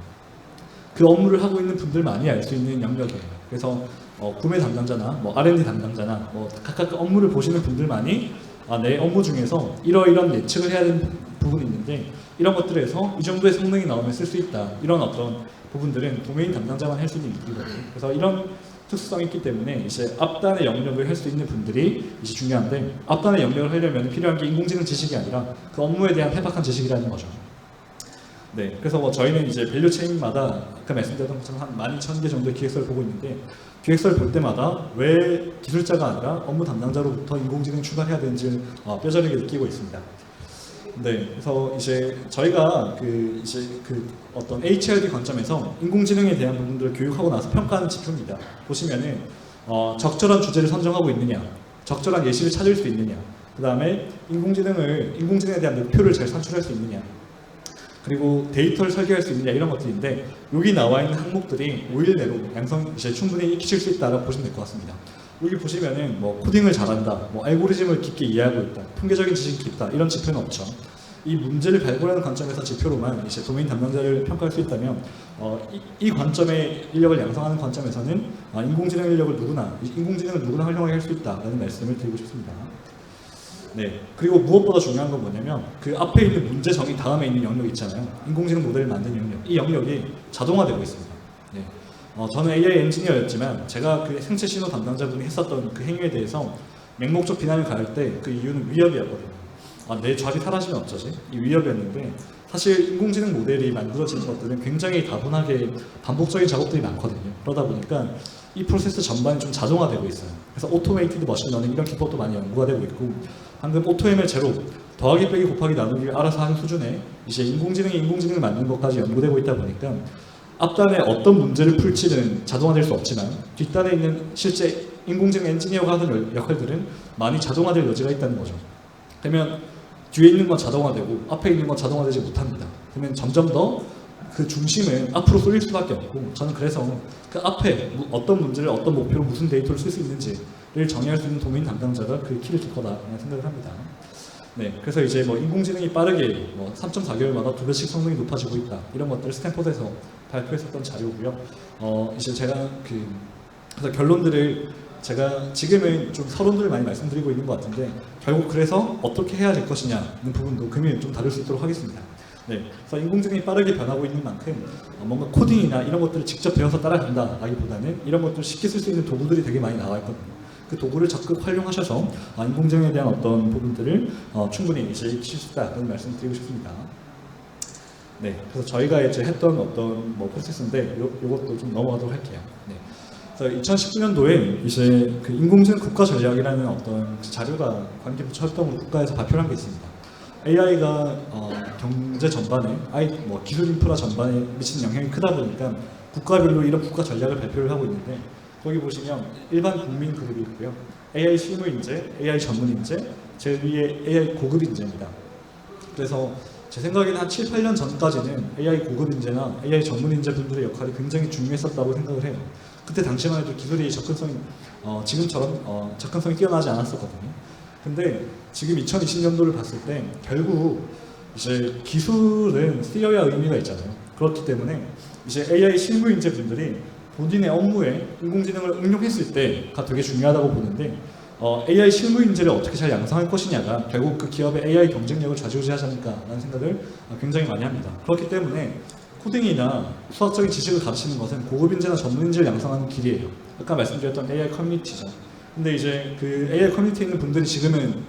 Speaker 1: 그 업무를 하고 있는 분들만이 알 수 있는 영역이에요. 그래서 구매 담당자나 R&D 담당자나 각각 그 업무를 보시는 분들만이 내 업무 중에서 이러이런 예측을 해야 되는 부분이 있는데 이런 것들에서 이 정도의 성능이 나오면 쓸 수 있다. 이런 어떤 부분들은 도메인 담당자만 할 수 있는 일이거든요. 그래서 이런 특수성이 있기 때문에 이제 앞단의 영역을 할 수 있는 분들이 이제 중요한데 앞단의 영역을 하려면 필요한 게 인공지능 지식이 아니라 그 업무에 대한 해박한 지식이라는 거죠. 네, 그래서 저희는 이제 밸류 체인마다 아까 말씀드렸던 것처럼 한 12,000개 정도의 기획서를 보고 있는데 기획서를 볼 때마다 왜 기술자가 아니라 업무 담당자로부터 인공지능을 추가해야 되는지 뼈저리게 느끼고 있습니다. 네, 그래서 이제 저희가 어떤 HRD 관점에서 인공지능에 대한 부분들을 교육하고 나서 평가하는 지표입니다. 보시면은 적절한 주제를 선정하고 있느냐, 적절한 예시를 찾을 수 있느냐, 그 다음에 인공지능에 대한 목표를 잘 산출할 수 있느냐. 그리고 데이터를 설계할 수 있느냐 이런 것들인데 여기 나와 있는 항목들이 5일 내로 이제 충분히 익히실 수 있다고 보시면 될 것 같습니다. 여기 보시면은 뭐 코딩을 잘한다, 뭐 알고리즘을 깊게 이해하고 있다, 통계적인 지식이 깊다 이런 지표는 없죠. 이 문제를 발굴하는 관점에서 지표로만 이제 도메인 담당자를 평가할 수 있다면 이 관점의 인력을 양성하는 관점에서는 인공지능 인공지능을 누구나 활용하게 할 수 있다라는 말씀을 드리고 싶습니다. 네, 그리고 무엇보다 중요한 건 뭐냐면 그 앞에 있는 문제 정의 다음에 있는 영역 있잖아요. 인공지능 모델을 만드는 영역, 이 영역이 자동화되고 있습니다. 네. 저는 AI 엔지니어였지만 제가 그 생체 신호 담당자분이 했었던 그 행위에 대해서 맹목적 비난을 가할 때 그 이유는 위협이었거든요. 내 좌리 사라지면 어쩌지? 이 위협이었는데 사실 인공지능 모델이 만들어진 것들은 굉장히 다분하게 반복적인 작업들이 많거든요. 그러다 보니까 이 프로세스 전반이 좀 자동화되고 있어요. 그래서 오토메이티드 머신러닝 이런 기법도 많이 연구가 되고 있고 방금 오토ML 제로 더하기 빼기 곱하기 나누기를 알아서 하는 수준의 이제 인공지능을 만드는 것까지 연구되고 있다 보니까 앞단에 어떤 문제를 풀지는 자동화될 수 없지만 뒷단에 있는 실제 인공지능 엔지니어가 하는 역할들은 많이 자동화될 여지가 있다는 거죠. 그러면 뒤에 있는 건 자동화되고 앞에 있는 건 자동화되지 못합니다. 그러면 점점 더 그 중심은 앞으로 쏠릴 수밖에 없고 저는 그래서 그 앞에 어떤 문제를 어떤 목표로 무슨 데이터를 쓸 수 있는지를 정의할 수 있는 도메인 담당자가 그 키를 줄 거다라는 생각을 합니다. 네, 그래서 이제 뭐 인공지능이 빠르게 뭐 3.4개월마다 2배씩 성능이 높아지고 있다 이런 것들 스탠포드에서 발표했었던 자료고요. 이제 제가 그래서 결론들을 제가 지금은 좀 서론들을 많이 말씀드리고 있는 것 같은데 결국 그래서 어떻게 해야 될 것이냐는 부분도 금일 좀 다룰 수 있도록 하겠습니다. 네, 그래서 인공지능이 빠르게 변하고 있는 만큼 뭔가 코딩이나 이런 것들을 직접 배워서 따라간다라기보다는 이런 것들을 쉽게 쓸 수 있는 도구들이 되게 많이 나와 있거든요. 그 도구를 적극 활용하셔서 인공지능에 대한 어떤 부분들을 충분히 이제 익히실 수 있다는 말씀을 드리고 싶습니다. 네, 그래서 저희가 이제 했던 어떤 뭐 프로세스인데 요것도 좀 넘어가도록 할게요. 네. 그래서 2019년도에 이제 그 인공지능 국가 전략이라는 어떤 자료가 관계부처 활동으로 국가에서 발표를 한 게 있습니다. AI가 경제 전반에, 뭐 기술 인프라 전반에 미치는 영향이 크다 보니까 국가별로 이런 국가 전략을 발표를 하고 있는데 거기 보시면 일반 국민 그룹이 있고요. AI 실무 인재, AI 전문 인재, 제일 위에 AI 고급 인재입니다. 그래서 제 생각에는 한 7, 8년 전까지는 AI 고급 인재나 AI 전문 인재 분들의 역할이 굉장히 중요했었다고 생각을 해요. 그때 당시만 해도 기술이 지금처럼 접근성이 뛰어나지 않았었거든요. 근데 지금 2020년도를 봤을 때 결국 이제 기술은 쓰여야 의미가 있잖아요. 그렇기 때문에 이제 AI 실무 인재 분들이 본인의 업무에 인공지능을 응용했을 때가 되게 중요하다고 보는데 AI 실무 인재를 어떻게 잘 양성할 것이냐가 결국 그 기업의 AI 경쟁력을 좌지우지하지 않을까라는 생각을 굉장히 많이 합니다. 그렇기 때문에 코딩이나 수학적인 지식을 가르치는 것은 고급 인재나 전문 인재를 양성하는 길이에요. 아까 말씀드렸던 AI 커뮤니티죠. 근데 이제 그 AI 커뮤니티에 있는 분들이 지금은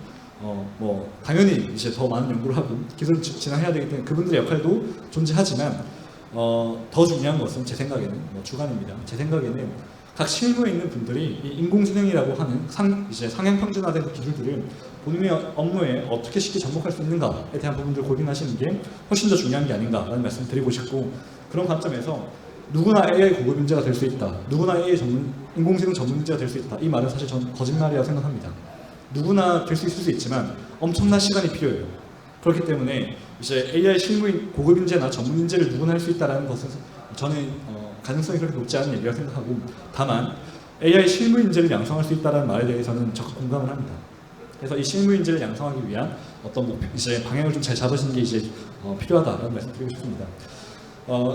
Speaker 1: 뭐 당연히 이제 더 많은 연구를 하고 기술을 진화해야 되기 때문에 그분들의 역할도 존재하지만 더 중요한 것은 제 생각에는 주관입니다. 제 생각에는 각 실무에 있는 분들이 이 인공지능이라고 하는 이제 상향 평준화된 그 기술들을 본인의 업무에 어떻게 쉽게 접목할 수 있는가에 대한 부분들을 고민하시는 게 훨씬 더 중요한 게 아닌가라는 말씀을 드리고 싶고 그런 관점에서 누구나 AI 고급 인재가 될 수 있다. 누구나 인공지능 전문 인재가 될 수 있다. 이 말은 사실 저는 거짓말이라고 생각합니다. 누구나 될 수 있을 수 있지만 엄청난 시간이 필요해요. 그렇기 때문에 이제 AI 실무인 고급 인재나 전문 인재를 누구나 할 수 있다는 것은 저는 가능성이 그렇게 높지 않은 얘기라고 생각하고 다만 AI 실무 인재를 양성할 수 있다는 말에 대해서는 적극 공감을 합니다. 그래서 이 실무 인재를 양성하기 위한 어떤 목표, 이제 방향을 좀 잘 잡으시는 게 이제 필요하다라는 말씀드리고 싶습니다.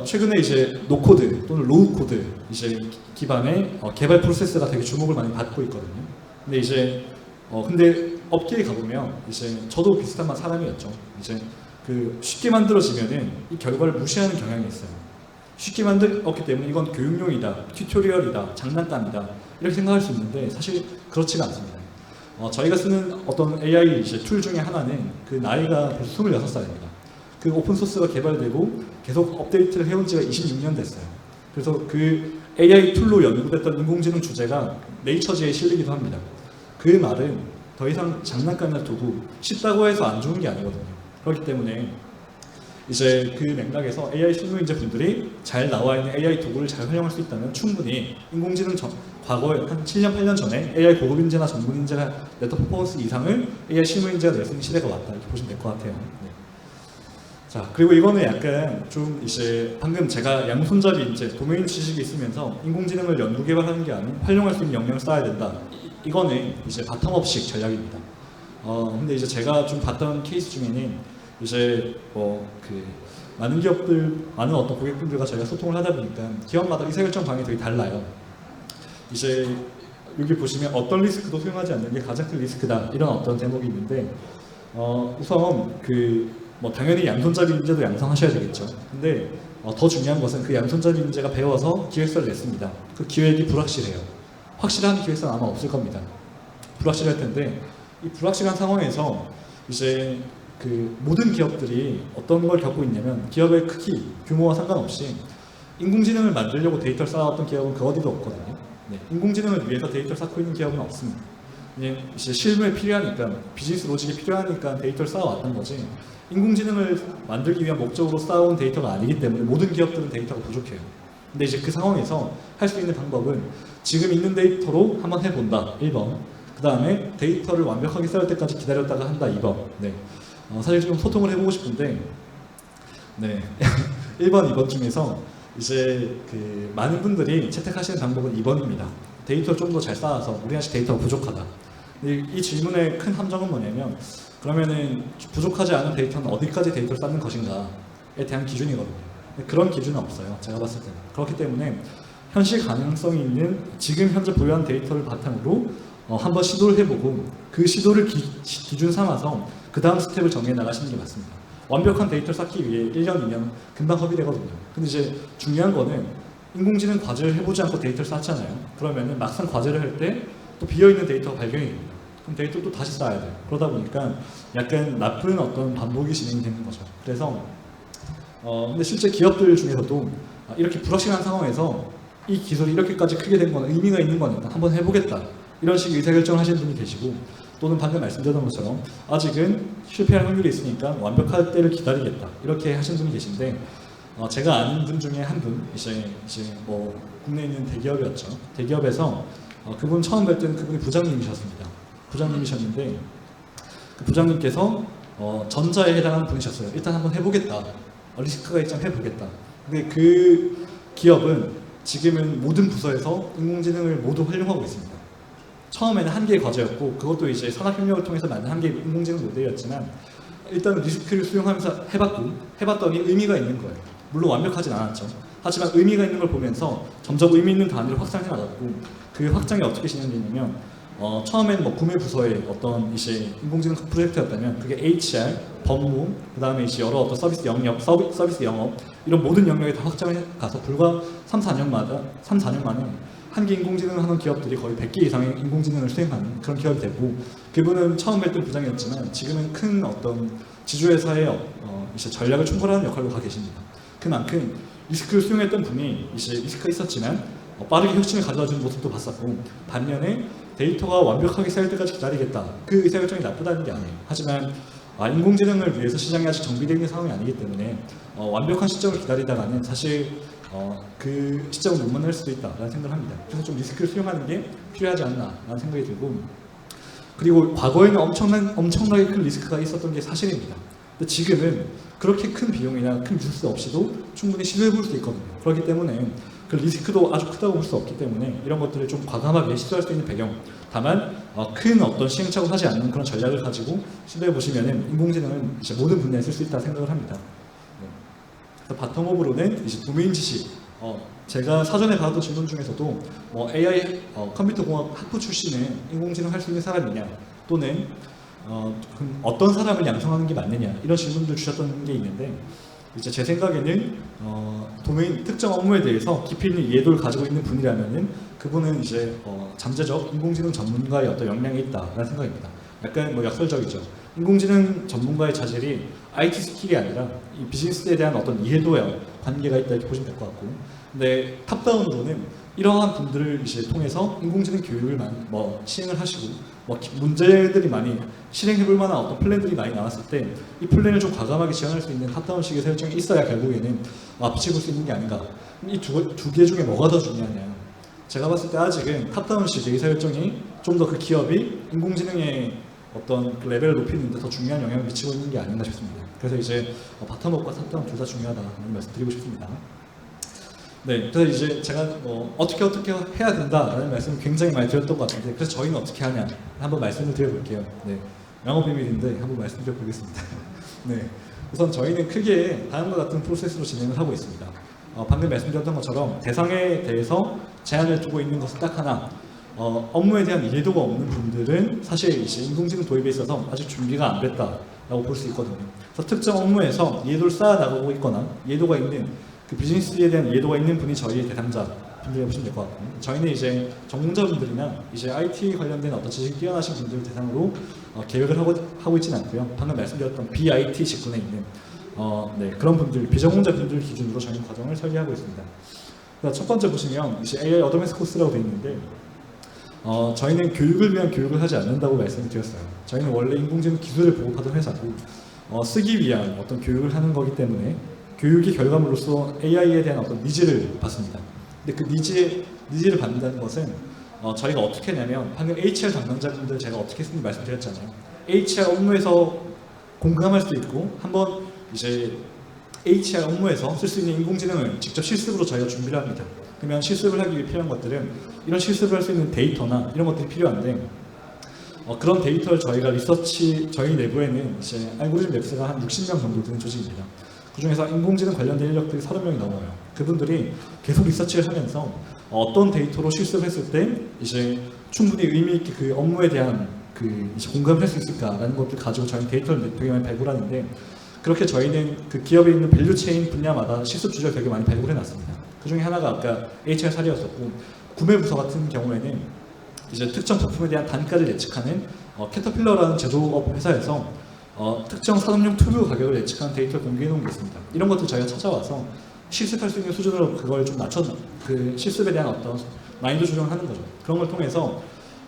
Speaker 1: 최근에 이제 노코드 또는 로우코드 이제 기반의 개발 프로세스가 되게 주목을 많이 받고 있거든요. 근데 이제 근데 업계에 가보면 이제 저도 비슷한 사람이었죠. 이제 그 쉽게 만들어지면은 이 결과를 무시하는 경향이 있어요. 쉽게 만들었기 때문에 이건 교육용이다, 튜토리얼이다, 장난감이다 이렇게 생각할 수 있는데 사실 그렇지가 않습니다. 저희가 쓰는 어떤 AI 이제 툴 중에 하나는 그 나이가 벌써 26살입니다. 그 오픈소스가 개발되고 계속 업데이트를 해온 지가 26년 됐어요. 그래서 그 AI 툴로 연구됐던 인공지능 주제가 네이처지에 실리기도 합니다. 그 말은 더 이상 장난감이나 도구, 쉽다고 해서 안 좋은 게 아니거든요. 그렇기 때문에 이제 그 맥락에서 AI 실무 인재 분들이 잘 나와 있는 AI 도구를 잘 활용할 수 있다면 충분히 인공지능 과거에 한 7년, 8년 전에 AI 고급 인재나 전문 인재가 냈던 퍼포먼스 이상을 AI 실무 인재가 낼 수 있는 시대가 왔다 이렇게 보시면 될 것 같아요. 네. 자, 그리고 이거는 약간 좀 이제 방금 제가 양손잡이 이제 도메인 지식이 있으면서 인공지능을 연구 개발하는 게 아닌 활용할 수 있는 역량을 쌓아야 된다. 이거는 이제 바텀업식 전략입니다. 근데 이제 제가 좀 봤던 케이스 중에는 이제 많은 기업들, 많은 어떤 고객분들과 저희가 소통을 하다 보니까 기업마다 의사결정 방향이 되게 달라요. 이제 여기 보시면 어떤 리스크도 수용하지 않는 게 가장 큰 리스크다, 이런 어떤 대목이 있는데 우선 당연히 양손잡이 인재도 양성하셔야 되겠죠. 근데 더 중요한 것은 그 양손잡이 인재가 배워서 기획서를 냈습니다. 그 기획이 불확실해요. 확실한 기획서는 아마 없을 겁니다. 불확실할 텐데 이 불확실한 상황에서 이제 그 모든 기업들이 어떤 걸 겪고 있냐면 기업의 크기, 규모와 상관없이 인공지능을 만들려고 데이터를 쌓아왔던 기업은 그 어디도 없거든요. 네, 인공지능을 위해서 데이터를 쌓고 있는 기업은 없습니다. 이제 실무에 필요하니까, 비즈니스 로직이 필요하니까 데이터를 쌓아왔던 거지, 인공지능을 만들기 위한 목적으로 쌓아온 데이터가 아니기 때문에 모든 기업들은 데이터가 부족해요. 근데 이제 그 상황에서 할 수 있는 방법은 지금 있는 데이터로 한번 해본다, 1번. 그 다음에 데이터를 완벽하게 쌓을 때까지 기다렸다가 한다, 2번. 네. 사실 좀 소통을 해보고 싶은데, 네. 1번, 2번 중에서 이제 많은 분들이 채택하시는 방법은 2번입니다. 데이터를 좀 더 잘 쌓아서 우리 아직 데이터가 부족하다. 이 질문의 큰 함정은 뭐냐면, 그러면은 부족하지 않은 데이터는 어디까지 데이터를 쌓는 것인가에 대한 기준이거든요. 그런 기준은 없어요, 제가 봤을 때는. 그렇기 때문에 현실 가능성이 있는 지금 현재 보유한 데이터를 바탕으로 한번 시도를 해보고 그 시도를 기준 삼아서 그 다음 스텝을 정해 나가시는 게 맞습니다. 완벽한 데이터를 쌓기 위해 1년, 2년 금방 허비되거든요. 근데 이제 중요한 거는 인공지능 과제를 해보지 않고 데이터를 쌓잖아요. 그러면은 막상 과제를 할 때 또 비어있는 데이터가 발견이 됩니다. 그럼 데이터를 또 다시 쌓아야 돼요. 그러다 보니까 약간 나쁜 어떤 반복이 진행되는 거죠. 그래서 근데 실제 기업들 중에서도 이렇게 불확실한 상황에서 이 기술이 이렇게까지 크게 된 건 의미가 있는 거니까 한번 해보겠다, 이런 식의 의사결정을 하시는 분이 계시고, 또는 방금 말씀드렸던 것처럼 아직은 실패할 확률이 있으니까 완벽할 때를 기다리겠다, 이렇게 하시는 분이 계신데, 제가 아는 분 중에 한 분, 이제 국내에 있는 대기업이었죠. 대기업에서 그분 처음 뵐 때는 그분이 부장님이셨습니다. 부장님이셨는데 그 부장님께서 전자에 해당하는 분이셨어요. 일단 한번 해보겠다, 리스크가 있자면 해보겠다. 근데 그 기업은 지금은 모든 부서에서 인공지능을 모두 활용하고 있습니다. 처음에는 한 개의 과제였고, 그것도 이제 산업협력을 통해서 만든 한 개의 인공지능 모델이었지만, 일단은 리스크를 수용하면서 해봤더니 의미가 있는 거예요. 물론 완벽하진 않았죠. 하지만 의미가 있는 걸 보면서 점점 의미 있는 단위를 확장해 나갔고, 그 확장이 어떻게 진행되냐면, 처음에는 구매 부서의 어떤 이제 인공지능 프로젝트였다면 그게 HR, 법무, 그 다음에 이제 여러 어떤 서비스 영역, 서비스 영업, 이런 모든 영역에 다 확장해 가서 불과 3, 4년 만에 한 개 인공지능을 하는 기업들이 거의 100개 이상의 인공지능을 수행하는 그런 기업이 되고, 그분은 처음 뵀던 부장이었지만 지금은 큰 어떤 지주회사의 이제 전략을 총괄하는 역할로 가 계십니다. 그만큼 리스크를 수용했던 분이 이제 리스크가 있었지만 빠르게 혁신을 가져다 주는 모습도 봤었고, 반면에 데이터가 완벽하게 쌓일 때까지 기다리겠다, 그 의사결정이 나쁘다는 게 아니에요. 하지만 인공지능을 위해서 시장이 아직 정비되어 있는 상황이 아니기 때문에 완벽한 시점을 기다리다가는 사실 그 시점을 못 만날 수도 있다라는 생각을 합니다. 그래서 좀 리스크를 수용하는 게 필요하지 않나라는 생각이 들고, 그리고 과거에는 엄청나게 큰 리스크가 있었던 게 사실입니다. 근데 지금은 그렇게 큰 비용이나 큰 리스크 없이도 충분히 시도해볼 수 있거든요. 그렇기 때문에 그 리스크도 아주 크다고 볼 수 없기 때문에 이런 것들을 좀 과감하게 시도할 수 있는 배경, 다만 큰 어떤 시행착오 하지 않는 그런 전략을 가지고 시도해 보시면은 인공지능은 이제 모든 분야에 쓸 수 있다 생각을 합니다. 그래서 바텀업으로는 이제 도메인 지식, 제가 사전에 받았던 질문 중에서도 AI 컴퓨터 공학 학부 출신의 인공지능 할 수 있는 사람이냐, 또는 어떤 사람을 양성하는 게 맞느냐, 이런 질문들 주셨던 게 있는데, 이제 제 생각에는 도메인 특정 업무에 대해서 깊이 있는 이해도를 가지고 있는 분이라면은 그분은 이제 잠재적 인공지능 전문가의 어떤 역량이 있다라는 생각입니다. 약간 역설적이죠. 인공지능 전문가의 자질이 IT 스킬이 아니라 이 비즈니스에 대한 어떤 이해도와 관계가 있다, 이렇게 보시면 될 것 같고, 근데 탑다운으로는 이러한 분들을 이제 통해서 인공지능 교육을 시행을 하시고, 문제들이 많이 실행해볼 만한 어떤 플랜들이 많이 나왔을 때 이 플랜을 좀 과감하게 지원할 수 있는 탑다운식의 설정이 있어야 결국에는 빛을 볼 수 있는 게 아닌가. 이 두 개 중에 뭐가 더 중요하냐. 제가 봤을 때 아직은 탑다운식의 의사결정이 좀 더 그 기업이 인공지능의 어떤 그 레벨을 높이는 데 더 중요한 영향을 미치고 있는 게 아닌가 싶습니다. 그래서 이제 바텀업과 탑다운 둘 다 중요하다는 말씀드리고 싶습니다. 네, 그래서 이제 제가 어떻게 해야 된다라는 말씀을 굉장히 많이 드렸던 것 같은데, 그래서 저희는 어떻게 하냐 한번 말씀을 드려볼게요. 네, 영업 비밀인데 한번 말씀드려보겠습니다. 네, 우선 저희는 크게 다음과 같은 프로세스로 진행을 하고 있습니다. 방금 말씀드렸던 것처럼 대상에 대해서 제한을 두고 있는 것은 딱 하나. 업무에 대한 이해도가 없는 분들은 사실 이제 인공지능 도입에 있어서 아직 준비가 안 됐다라고 볼 수 있거든요. 그래서 특정 업무에서 이해도를 쌓아 나가고 있거나 이해도가 있는 그 비즈니스에 대한 이해도가 있는 분이 저희 대상자 분들이 보시면 될 것 같고, 저희는 이제 전문자분들이나 이제 IT 관련된 어떤 지식이 뛰어나신 분들을 대상으로 계획을 하고 있지는 않고요. 방금 말씀드렸던 BIT 직군에 있는 네, 그런 분들, 비전공자 분들 기준으로 저희는 과정을 설계하고 있습니다. 첫 번째 보시면 이제 AI 어드밴스 코스라고 되어 있는데, 저희는 교육을 위한 교육을 하지 않는다고 말씀을 드렸어요. 저희는 원래 인공지능 기술을 보급하던 회사고, 쓰기 위한 어떤 교육을 하는 거기 때문에 교육의 결과물로서 AI에 대한 어떤 니즈를 받습니다. 근데 그 니즈를 받는다는 것은 저희가 어떻게 하냐면, 방금 HR 담당자분들 제가 어떻게 했는지 말씀드렸잖아요. HR 업무에서 공감할 수 있고, 한번 이제 HR 업무에서 쓸 수 있는 인공지능을 직접 실습으로 저희가 준비를 합니다. 그러면 실습을 하기 위해 필요한 것들은 이런 실습을 할 수 있는 데이터나 이런 것들이 필요한데, 그런 데이터를 저희가 저희 내부에는 이제 알고리즘 랩스가 한 60명 정도 되는 조직입니다. 그 중에서 인공지능 관련된 인력들이 30명이 넘어요. 그분들이 계속 리서치를 하면서 어떤 데이터로 실습을 했을 때 이제 충분히 의미 있게 그 업무에 대한 이제 공감을 할 수 있을까라는 것들 가지고 저희는 데이터를 되게 많이 발굴하는데, 그렇게 저희는 그 기업에 있는 밸류 체인 분야마다 실습 주제를 되게 많이 발굴해 놨습니다. 그 중에 하나가 아까 HR 사례였었고, 구매 부서 같은 경우에는 이제 특정 부품에 대한 단가를 예측하는 캐터필러라는 제조업 회사에서 특정 산업용 튜브 가격을 예측하는 데이터를 공개해 놓은 게 있습니다. 이런 것들 저희가 찾아와서 실습할 수 있는 수준으로 그걸 좀 그 실습에 대한 어떤 마인드 조정을 하는 거죠. 그런 걸 통해서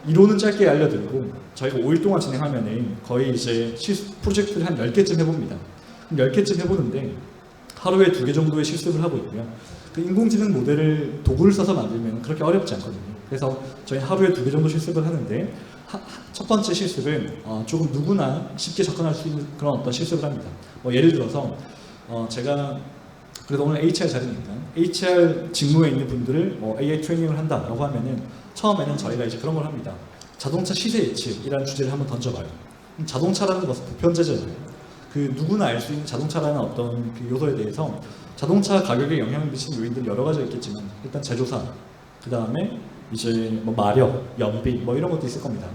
Speaker 1: 이론은 짧게 알려드리고, 저희가 5일 동안 진행하면은 거의 이제 프로젝트를 한 10개쯤 해봅니다. 10개쯤 해보는데 하루에 2개 정도의 실습을 하고 있고요. 그 인공지능 모델을 도구를 써서 만들면 그렇게 어렵지 않거든요. 그래서 저희 하루에 2개 정도 실습을 하는데, 첫 번째 실습은 조금 누구나 쉽게 접근할 수 있는 그런 어떤 실습을 합니다. 예를 들어서 제가 그래도 오늘 HR 자리니까 HR 직무에 있는 분들을 AI 트레이닝을 한다라고 하면은 처음에는 저희가 이제 그런 걸 합니다. 자동차 시세 예측이라는 주제를 한번 던져봐요. 자동차라는 것은 보편제잖아요. 그 누구나 알 수 있는 자동차라는 어떤 그 요소에 대해서 자동차 가격에 영향을 미치는 요인들이 여러 가지가 있겠지만, 일단 제조사, 그 다음에 이제 마력, 연비 이런 것도 있을 겁니다.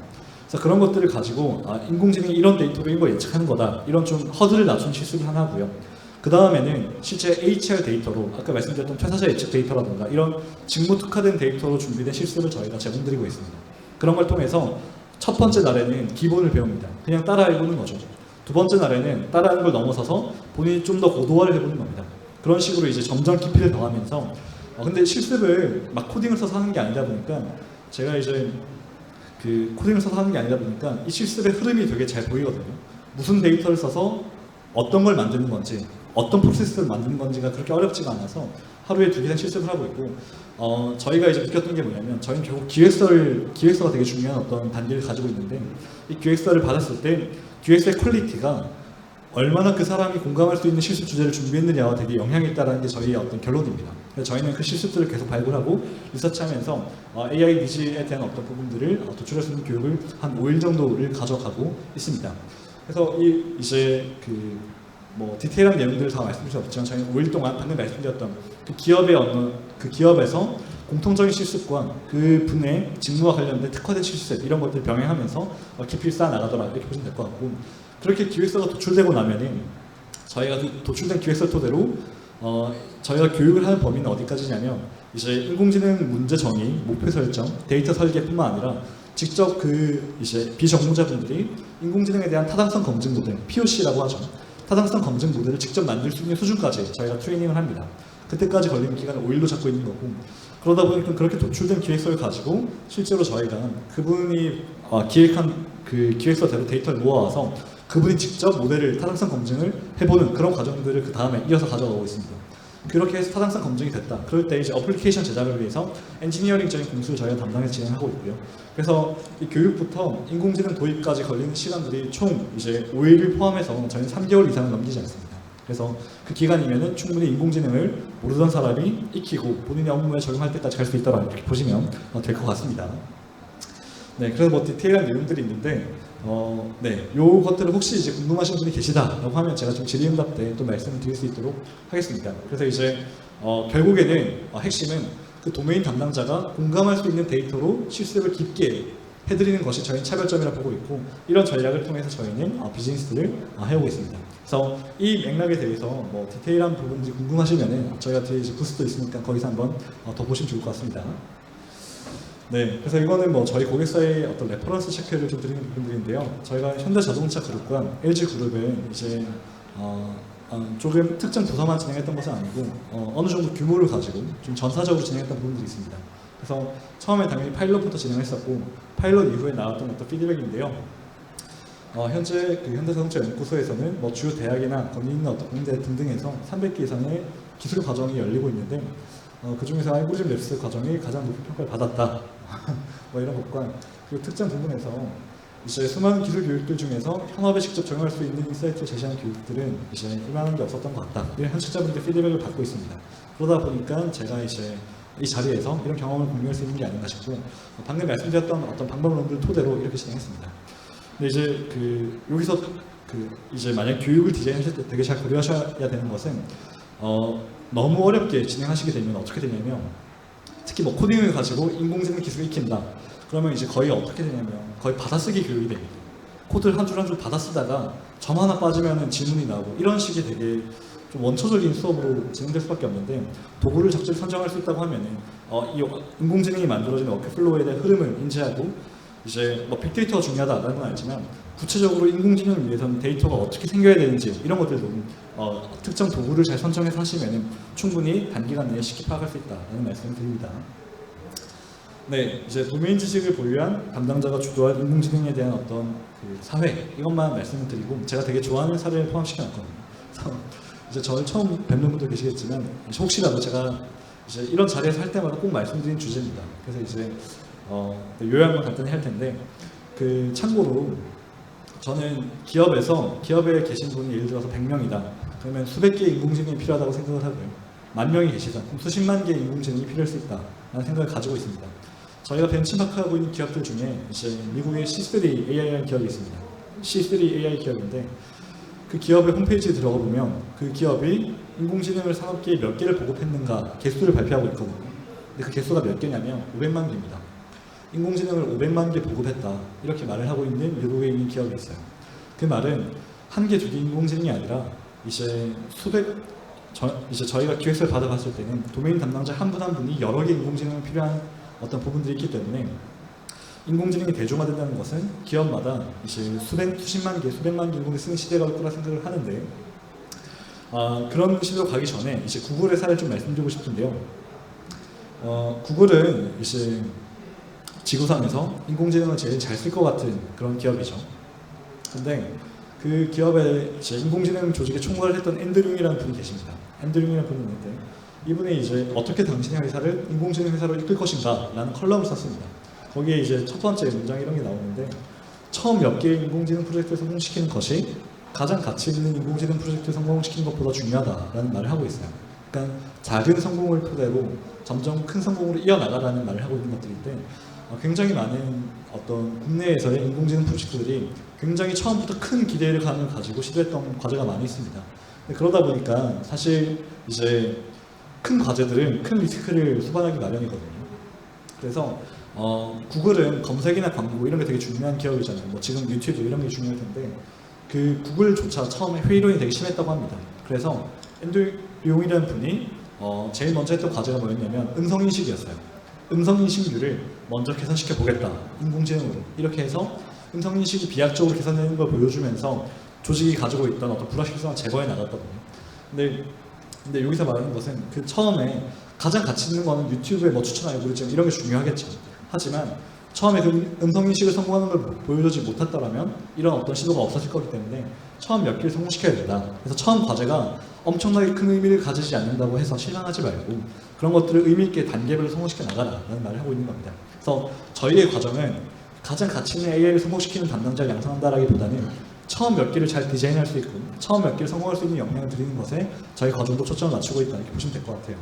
Speaker 1: 그래서 그런 것들을 가지고 인공지능이 이런 데이터로 이런 걸 예측하는 거다, 이런 좀 허들을 낮춘 실습을 하나 하고요. 그 다음에는 실제 HR 데이터로 아까 말씀드렸던 퇴사자 예측 데이터라든가 이런 직무 특화된 데이터로 준비된 실습을 저희가 제공드리고 있습니다. 그런 걸 통해서 첫 번째 날에는 기본을 배웁니다. 그냥 따라해보는 거죠. 두 번째 날에는 따라하는 걸 넘어서서 본인이 좀 더 고도화를 해보는 겁니다. 그런 식으로 이제 점점 깊이를 더하면서 근데 실습을 막 코딩을 써서 하는 게 아니다 보니까, 제가 이제 그 코딩을 써서 하는 게 아니다 보니까 이 실습의 흐름이 되게 잘 보이거든요. 무슨 데이터를 써서 어떤 걸 만드는 건지, 어떤 프로세스를 만드는 건지가 그렇게 어렵지가 않아서 하루에 2개 이상 실습을 하고 있고, 저희가 이제 느꼈던 게 뭐냐면, 저희는 결국 기획서가 되게 중요한 어떤 단계를 가지고 있는데, 이 기획서를 받았을 때 기획서의 퀄리티가 얼마나 그 사람이 공감할 수 있는 실습 주제를 준비했느냐와 되게 영향이 있다는 게 저희의 어떤 결론입니다. 그래서 저희는 그 실습들을 계속 발굴하고 리서치하면서 AI 니즈에 대한 어떤 부분들을 도출할 수 있는 교육을 한 5일 정도를 가져가고 있습니다. 그래서 이제 디테일한 내용들을 다 말씀드릴 수 없지만, 저희는 5일 동안 방금 말씀드렸던 그 기업에서 공통적인 실습과 그 분의 직무와 관련된 특화된 실습, 이런 것들을 병행하면서 깊이를 쌓아 나가더라, 이렇게 보시면 될 것 같고, 그렇게 기획서가 도출되고 나면은 저희가 그 도출된 기획서 토대로 저희가 교육을 하는 범위는 어디까지냐면, 이제 인공지능 문제 정의, 목표 설정, 데이터 설계뿐만 아니라 직접 이제 비전공자분들이 인공지능에 대한 타당성 검증 모델, POC라고 하죠. 타당성 검증 모델을 직접 만들 수 있는 수준까지 저희가 트레이닝을 합니다. 그때까지 걸리는 기간을 5일로 잡고 있는 거고, 그러다 보니까 그렇게 도출된 기획서를 가지고 실제로 저희가 그분이 기획한 그 기획서대로 데이터를 모아와서 그분이 직접 모델을 타당성 검증을 해보는 그런 과정들을 그 다음에 이어서 가져가고 있습니다. 그렇게 해서 타당성 검증이 됐다. 그럴 때 이제 어플리케이션 제작을 위해서 엔지니어링적인 공수를 저희가 담당해서 진행하고 있고요. 그래서 이 교육부터 인공지능 도입까지 걸리는 시간들이 총 이제 5일을 포함해서 저희는 3개월 이상을 넘기지 않습니다. 그래서 그 기간이면은 충분히 인공지능을 모르던 사람이 익히고 본인의 업무에 적용할 때까지 갈 수 있다고 이렇게 보시면 될 것 같습니다. 네, 그래서 뭐 디테일한 내용들이 있는데, 네, 요 것들을 혹시 이제 궁금하신 분이 계시다라고 하면 제가 좀 질의응답 때 또 말씀을 드릴 수 있도록 하겠습니다. 그래서 이제 결국에는 핵심은 그 도메인 담당자가 공감할 수 있는 데이터로 실습을 깊게 해드리는 것이 저희 차별점이라 보고 있고, 이런 전략을 통해서 저희는 비즈니스를 해오고 있습니다. 그래서 이 맥락에 대해서 뭐 디테일한 부분들이 궁금하시면은 저희가 뒤에 이제 부스도 있으니까 거기서 한번 더 보시면 좋을 것 같습니다. 네, 그래서 이거는 뭐 저희 고객사의 어떤 레퍼런스 체크를 좀 드리는 부분들인데요. 저희가 현대자동차 그룹과 LG그룹은 이제 조금 특정 부서만 진행했던 것은 아니고 어느 정도 규모를 가지고 좀 전사적으로 진행했던 부분들이 있습니다. 그래서 처음에 당연히 파일럿부터 진행했었고, 파일럿 이후에 나왔던 어떤 피드백인데요. 현재 그 현대자동차 연구소에서는 뭐 주요 대학이나 거기 있는 어떤 공대 등등에서 300개 이상의 기술 과정이 열리고 있는데, 그 중에서 알고리즘 랩스 과정이 가장 높은 평가를 받았다. 뭐 이런 것과, 그리고 특정 부분에서 이제 수많은 기술 교육들 중에서 현업에 직접 적용할 수 있는 인사이트를 제시하는 교육들은 이제 이만한 게 없었던 것 같다. 이런 현직자분들 피드백을 받고 있습니다. 그러다 보니까 제가 이제 이 자리에서 이런 경험을 공유할 수 있는 게 아닌가 싶고, 방금 말씀드렸던 어떤 방법론들을 토대로 이렇게 진행했습니다. 근데 이제 여기서 이제 만약 교육을 디자인하실 때 되게 잘 고려하셔야 되는 것은 너무 어렵게 진행하시게 되면 어떻게 되냐면, 특히 뭐 코딩을 가지고 인공지능 기술을 익힌다. 그러면 이제 거의 어떻게 되냐면 거의 받아쓰기 교육이 됩니다. 코드를 한 줄 한 줄 받아쓰다가 점 하나 빠지면 질문이 나오고, 이런 식의 되게 좀 원초적인 수업으로 진행될 수밖에 없는데, 도구를 적절히 선정할 수 있다고 하면은 이 인공지능이 만들어지는 워크플로우에 대한 흐름을 인지하고, 이제 뭐 빅데이터가 중요하다라는 건 알지만 구체적으로 인공지능을 위해서는 데이터가 어떻게 생겨야 되는지 이런 것들도 특정 도구를 잘 선정해서 하시면 충분히 단기간 내에 쉽게 파악할 수 있다는 말씀을 드립니다. 네, 이제 도메인 지식을 보유한 담당자가 주도할 인공지능에 대한 어떤 사회, 이것만 말씀을 드리고, 제가 되게 좋아하는 사례를 포함시켜놨거든요. 그래서 이제 저를 처음 뵙는 분도 계시겠지만 혹시라도 제가 이제 이런 자리에서 할 때마다 꼭 말씀드리는 주제입니다. 그래서 이제 요약만 간단히 할 텐데, 참고로 저는 기업에 계신 분이 예를 들어서 100명이다. 그러면 수백 개의 인공지능이 필요하다고 생각을 하고요. 10,000명이 계시다. 그럼 수십만 개의 인공지능이 필요할 수 있다라는 생각을 가지고 있습니다. 저희가 벤치마크하고 있는 기업들 중에 이제 미국의 C3 AI라는 기업이 있습니다. C3 AI 기업인데, 그 기업의 홈페이지에 들어가 보면 그 기업이 인공지능을 산업계에 몇 개를 보급했는가 개수를 발표하고 있거든요. 근데 그 개수가 몇 개냐면 500만 개입니다. 인공지능을 500만 개 보급했다, 이렇게 말을 하고 있는 미국에 있는 기업이 있어요. 그 말은 한 개, 두 개 인공지능이 아니라 이제 이제 저희가 기획서를 받아봤을 때는 도메인 담당자 한 분 한 분이 여러 개 인공지능이 필요한 어떤 부분들이 있기 때문에, 인공지능이 대중화된다는 것은 기업마다 이제 수십만 개, 수백만 개 인공지능을 쓰는 시대가 올 거라 생각을 하는데, 그런 시대로 가기 전에 이제 구글의 사례를 좀 말씀드리고 싶은데요. 구글은 이제 지구상에서 인공지능을 제일 잘 쓸 것 같은 그런 기업이죠. 근데 그 기업의 이제 인공지능 조직에 총괄을 했던 앤드류이라는 분이 계십니다. 앤드류이라는 분이 있는데, 이분이 이제 어떻게 당신의 회사를 인공지능 회사로 이끌 것인가 라는 컬럼을 썼습니다. 거기에 이제 첫 번째 문장 이런 게 나오는데, 처음 몇 개의 인공지능 프로젝트를 성공시키는 것이 가장 가치 있는 인공지능 프로젝트를 성공시키는 것보다 중요하다라는 말을 하고 있어요. 그러니까 작은 성공을 토대로 점점 큰 성공으로 이어나가라는 말을 하고 있는 것들인데, 굉장히 많은 어떤 국내에서의 인공지능 프로젝트들이 굉장히 처음부터 큰 기대를 가지고 시도했던 과제가 많이 있습니다. 그러다 보니까 사실 이제 큰 과제들은 큰 리스크를 수반하기 마련이거든요. 그래서 구글은 검색이나 광고 이런 게 되게 중요한 기업이잖아요. 뭐 지금 유튜브 이런 게 중요할 텐데, 그 구글조차 처음에 회의론이 되게 심했다고 합니다. 그래서 앤드류 용이라는 분이 제일 먼저 했던 과제가 뭐였냐면 음성인식이었어요. 음성인식률을 먼저 계산시켜 보겠다, 인공지능으로. 이렇게 해서 음성인식이 비약적으로 계산되는 걸 보여주면서 조직이 가지고 있던 어떤 불확실성을 제거해 나갔거든요. 근데 여기서 말하는 것은 그 처음에 가장 가치 있는 거는 유튜브의 뭐 추천 알고리즘 이런 게 중요하겠죠. 하지만 처음에 그 음성인식을 성공하는 걸 보여주지 못했다면 이런 어떤 시도가 없어질 거기 때문에 처음 몇 개를 성공시켜야 된다. 그래서 처음 과제가 엄청나게 큰 의미를 가지지 않는다고 해서 실망하지 말고 그런 것들을 의미 있게 단계별로 성공시켜 나가라라는 말을 하고 있는 겁니다. 그래서 저희의 과정은 가장 가치 있는 AI를 성공시키는 담당자를 양성한다라기보다는 처음 몇 개를 잘 디자인할 수 있고 처음 몇 개를 성공할 수 있는 역량을 드리는 것에 저희 과정도 초점을 맞추고 있다 이렇게 보시면 될 것 같아요.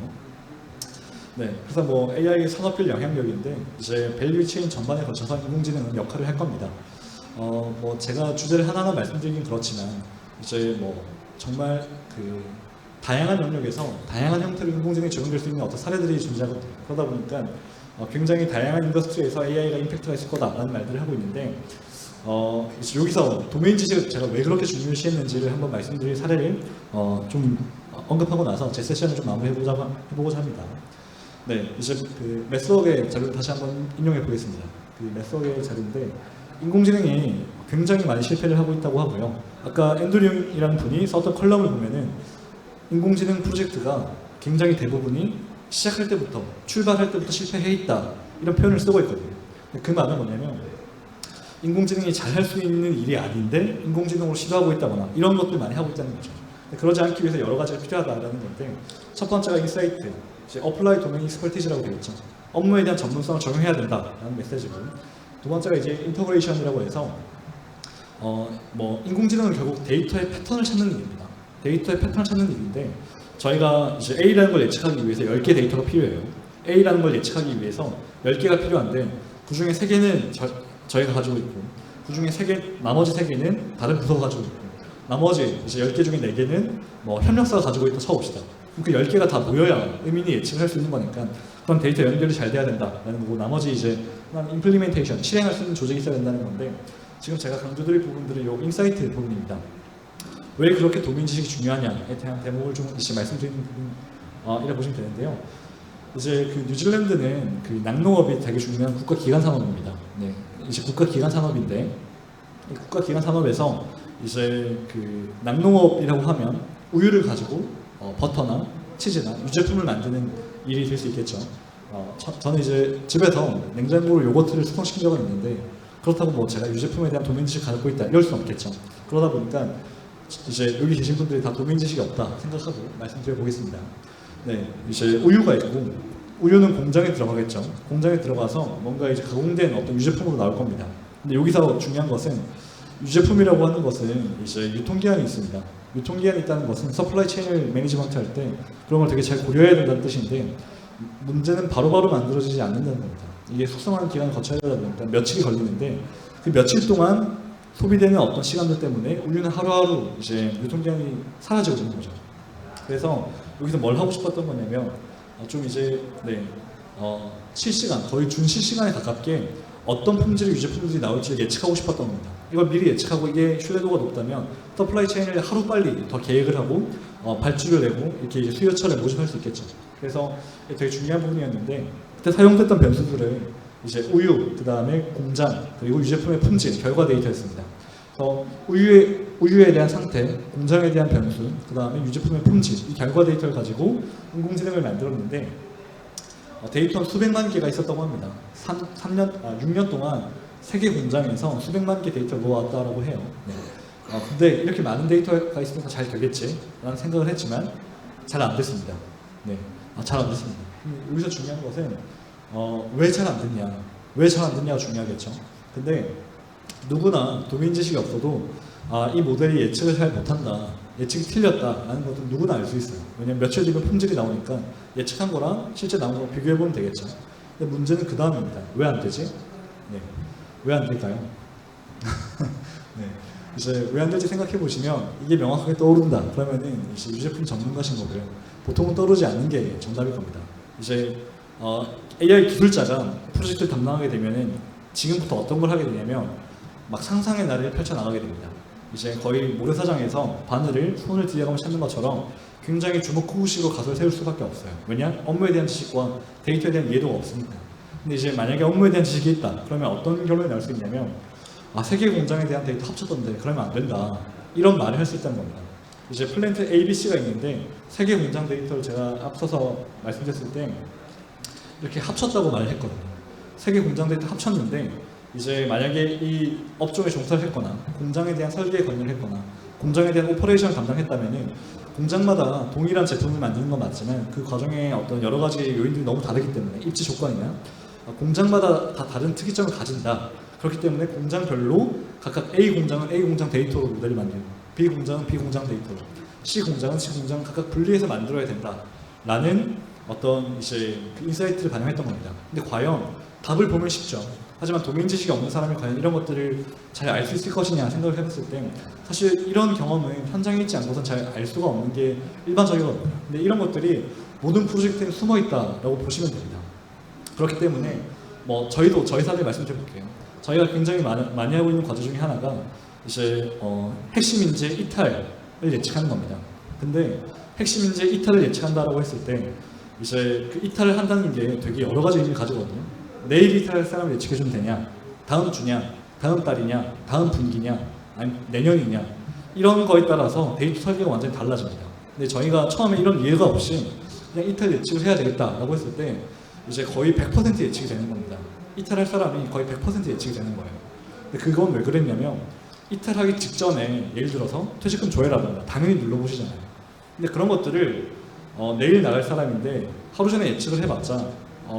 Speaker 1: 네, 그래서 뭐 AI의 산업별 영향력인데 이제 밸류 체인 전반에 걸쳐서 인공지능은 역할을 할 겁니다. 뭐 제가 주제를 하나하나 말씀드리긴 그렇지만 이제 뭐 정말 그 다양한 영역에서 다양한 형태로 인공지능이 적용될 수 있는 어떤 사례들이 존재하거든요. 그러다 보니까 굉장히 다양한 인더스트리에서 AI가 임팩트가 있을 거다라는 말들을 하고 있는데 이제 여기서 도메인 지식을 제가 왜 그렇게 중요시했는지를 한번 말씀드릴 사례를 좀 언급하고 나서 제 세션을 좀 마무리해보고자 합니다. 네, 이제 그 매스웍의 자료를 다시 한번 인용해 보겠습니다. 그 매스웍의 자료인데 인공지능이 굉장히 많이 실패를 하고 있다고 하고요. 아까 앤드류이라는 분이 썼던 컬럼을 보면은 인공지능 프로젝트가 굉장히 대부분이 시작할 때부터 출발할 때부터 실패해 있다 이런 표현을 쓰고 있거든요. 그 말은 뭐냐면 인공지능이 잘할 수 있는 일이 아닌데 인공지능으로 시도하고 있다거나 이런 것들 많이 하고 있다는 거죠. 그러지 않기 위해서 여러 가지가 필요하다라는 건데 첫 번째가 인사이트, 이제 어플라이 도메인 익스퍼티즈라고 되어 있죠. 업무에 대한 전문성을 적용해야 된다라는 메시지고 두 번째가 이제 인터그레이션이라고 해서 뭐 인공지능은 결국 데이터의 패턴을 찾는 일입니다. 데이터의 패턴을 찾는 일인데 저희가 이제 A라는 걸 예측하기 위해서 10개 데이터가 필요해요. A라는 걸 예측하기 위해서 10개가 필요한데 그 중에 3개는 저희가 가지고 있고 그 중에 나머지 3개는 다른 부서가 가지고 있고 나머지 이제 10개 중에 4개는 뭐 협력사가 가지고 있다 쳐봅시다. 그 10개가 다 모여야 의미는 예측을 할 수 있는 거니까 그런 데이터 연결이 잘 돼야 된다라는 거고 나머지 이제 임플리멘테이션, 실행할 수 있는 조직이 있어야 된다는 건데 지금 제가 강조드릴 부분들이 요 인사이트 부분입니다. 왜 그렇게 도메인 지식이 중요하냐에 대한 대목을 좀 이제 말씀드리는 부분이라 보시면 되는데요. 이제 그 뉴질랜드는 그 낙농업이 되게 중요한 국가 기관 산업입니다. 네, 이제 국가 기관 산업인데 이 국가 기관 산업에서 이제 그 낙농업이라고 하면 우유를 가지고 버터나 치즈나 유제품을 만드는 일이 될 수 있겠죠. 저는 이제 집에서 냉장고로 요거트를 숙성시킨 적은 있는데 그렇다고 뭐 제가 유제품에 대한 도메인 지식을 갖고 있다 이럴 수는 없겠죠. 그러다 보니까 이제 여기 계신 분들이 다 도메인 지식이 없다 생각하고 말씀드려 보겠습니다. 네, 이제 우유가 있고 우유는 공장에 들어가겠죠. 공장에 들어가서 뭔가 이제 가공된 어떤 유제품으로 나올 겁니다. 근데 여기서 중요한 것은 유제품이라고 하는 것은 이제 유통기한이 있습니다. 유통기한이 있다는 것은 서플라이 체인을 매니지먼트 할 때 그런 걸 되게 잘 고려해야 된다는 뜻인데 문제는 바로바로 만들어지지 않는다는 겁니다. 이게 숙성하는 기간을 거쳐야 되다 보니까 며칠이 걸리는데 그 며칠 동안 소비되는 어떤 시간들 때문에 우유는 하루하루 이제 유통기한이 사라지고 있는 거죠. 그래서 여기서 뭘 하고 싶었던 거냐면 좀 이제 실시간, 거의 준실시간에 가깝게 어떤 품질의 유제품들이 나올지 예측하고 싶었던 겁니다. 이걸 미리 예측하고 이게 신뢰도가 높다면 서플라이 체인을 하루빨리 더 계획을 하고 발주를 내고 이렇게 이제 수요처를 모집할 수 있겠죠. 그래서 되게 중요한 부분이었는데 그때 사용됐던 변수들을 이제 우유, 그 다음에 공장, 그리고 유제품의 품질, 결과 데이터였습니다. 그래서 우유에 대한 상태, 공장에 대한 변수, 그 다음에 유제품의 품질, 이 결과 데이터를 가지고 인공지능을 만들었는데 데이터는 수백만 개가 있었다고 합니다. 6년 동안 세계 공장에서 수백만 개 데이터를 모아왔다고 해요. 네. 근데 이렇게 많은 데이터가 있으니까 잘 되겠지 라는 생각을 했지만 잘 안 됐습니다. 네. 잘 안 됐습니다. 여기서 중요한 것은 왜 잘 안 됐냐, 왜 잘 안 됐냐가 중요하겠죠. 근데 누구나 도메인 지식이 없어도 이 모델이 예측을 잘 못한다, 예측이 틀렸다라는 것은 누구나 알 수 있어요. 왜냐면 며칠 뒤면 품질이 나오니까 예측한 거랑 실제 나온 거 비교해보면 되겠죠. 근데 문제는 그 다음입니다. 왜 안 되지? 네. 왜 안 될까요? 네. 이제 왜 안 될지 생각해 보시면 이게 명확하게 떠오른다. 그러면은 이제 유제품 전문가신 거고요. 보통은 떠오르지 않는 게 정답일 겁니다. 이제 AI 기술자가 프로젝트를 담당하게 되면은 지금부터 어떤 걸 하게 되냐면 막 상상의 나래를 펼쳐 나가게 됩니다. 이제 거의 모래사장에서 바늘을 손을 들여가며 찾는 것처럼 굉장히 주먹구구식으로 가설을 세울 수밖에 없어요. 왜냐? 업무에 대한 지식과 데이터에 대한 이해도가 없으니까. 근데 이제 만약에 업무에 대한 지식이 있다. 그러면 어떤 결론이 나올 수 있냐면 세계 공장에 대한 데이터 합쳤던데 그러면 안 된다. 이런 말을 할 수 있다는 겁니다. 이제 플랜트 ABC가 있는데 세계 공장 데이터를 제가 앞서서 말씀드렸을 때 이렇게 합쳤다고 말을 했거든요. 세계 공장 데이터 합쳤는데 이제 만약에 이 업종에 종사를 했거나 공장에 대한 설계에 관여를 했거나 공장에 대한 오퍼레이션을 담당했다면은 공장마다 동일한 제품을 만드는 건 맞지만 그 과정에 어떤 여러 가지 요인들이 너무 다르기 때문에 입지 조건이나 공장마다 다 다른 특이점을 가진다. 그렇기 때문에 공장별로 각각 A 공장은 A 공장 데이터로 모델을 만들고 B 공장은 B 공장 데이터로 C 공장은 C 공장 각각 분리해서 만들어야 된다라는 어떤 이제 그 인사이트를 반영했던 겁니다. 근데 과연 답을 보면 쉽죠. 하지만 도메인 지식이 없는 사람이 과연 이런 것들을 잘 알 수 있을 것이냐 생각을 해봤을 때 사실 이런 경험은 현장에 있지 않고선 잘 알 수가 없는 게 일반적이거든요. 근데 이런 것들이 모든 프로젝트에 숨어 있다라고 보시면 됩니다. 그렇기 때문에 뭐 저희도 저희 사례 말씀드려볼게요. 저희가 굉장히 많이 하고 있는 과제 중에 하나가 이제 핵심 인재 이탈을 예측하는 겁니다. 근데 핵심 인재 이탈을 예측한다라고 했을 때 이제 그 이탈을 한다는 게 되게 여러 가지 의미를 가지거든요. 내일 이탈할 사람을 예측해주면 되냐, 다음 주냐, 다음 달이냐, 다음 분기냐, 아니 내년이냐 이런 거에 따라서 데이터 설계가 완전히 달라집니다. 근데 저희가 처음에 이런 이해가 없이 그냥 이탈 예측을 해야 되겠다라고 했을 때 이제 거의 100% 예측이 되는 겁니다. 이탈할 사람이 거의 100% 예측이 되는 거예요. 근데 그건 왜 그랬냐면 이탈하기 직전에 예를 들어서 퇴직금 조회라든가 당연히 눌러보시잖아요. 근데 그런 것들을 내일 나갈 사람인데 하루 전에 예측을 해봤자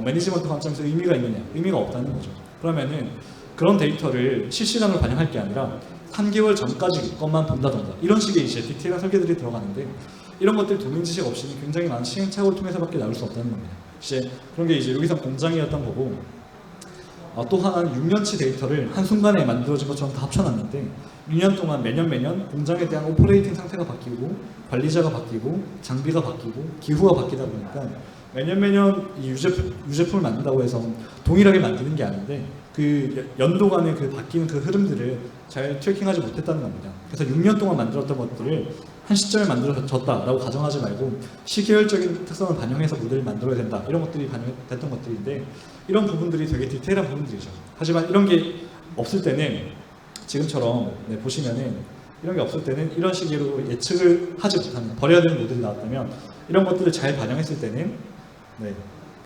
Speaker 1: 매니지먼트 관점에서 의미가 있느냐? 의미가 없다는 거죠. 그러면은 그런 데이터를 실시간으로 반영할 게 아니라 3개월 전까지 것만 본다던가 이런 식의 이제 디테일한 설계들이 들어가는데 이런 것들 도면 지식 없이는 굉장히 많은 시행착오를 통해서밖에 나올 수 없다는 겁니다. 이제 그런 게 이제 여기서 공장이었던 거고 또 하나는 6년치 데이터를 한순간에 만들어진 것처럼 다 합쳐놨는데 6년 동안 매년 공장에 대한 오퍼레이팅 상태가 바뀌고 관리자가 바뀌고 장비가 바뀌고 기후가 바뀌다 보니까 매년 이 유제품을 만든다고 해서 동일하게 만드는 게 아닌데 그 연도간의 그 바뀌는 그 흐름들을 잘 트래킹하지 못했다는 겁니다. 그래서 6년 동안 만들었던 것들을 한 시점에 만들어졌다라고 가정하지 말고 시계열적인 특성을 반영해서 모델을 만들어야 된다. 이런 것들이 반영됐던 것들인데 이런 부분들이 되게 디테일한 부분들이죠. 하지만 이런 게 없을 때는 지금처럼 보시면은 이런 게 없을 때는 이런 식으로 예측을 하지 못하는 버려야 되는 모델이 나왔다면 이런 것들을 잘 반영했을 때는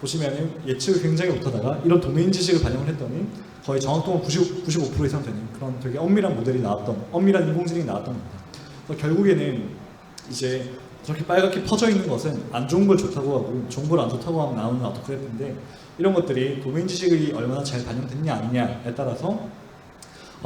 Speaker 1: 보시면은 예측을 굉장히 못하다가 이런 도메인 지식을 반영을 했더니 거의 정확도가 95% 이상 되는 그런 되게 엄밀한 모델이 나왔던 엄밀한 인공지능이 나왔던 겁니다. 그래서 결국에는 이제 저렇게 빨갛게 퍼져 있는 것은 안 좋은 걸 좋다고 하고 좋은 걸 안 좋다고 하면 나오는 아토크래프인데 이런 것들이 도메인 지식이 얼마나 잘 반영됐냐 아니냐에 따라서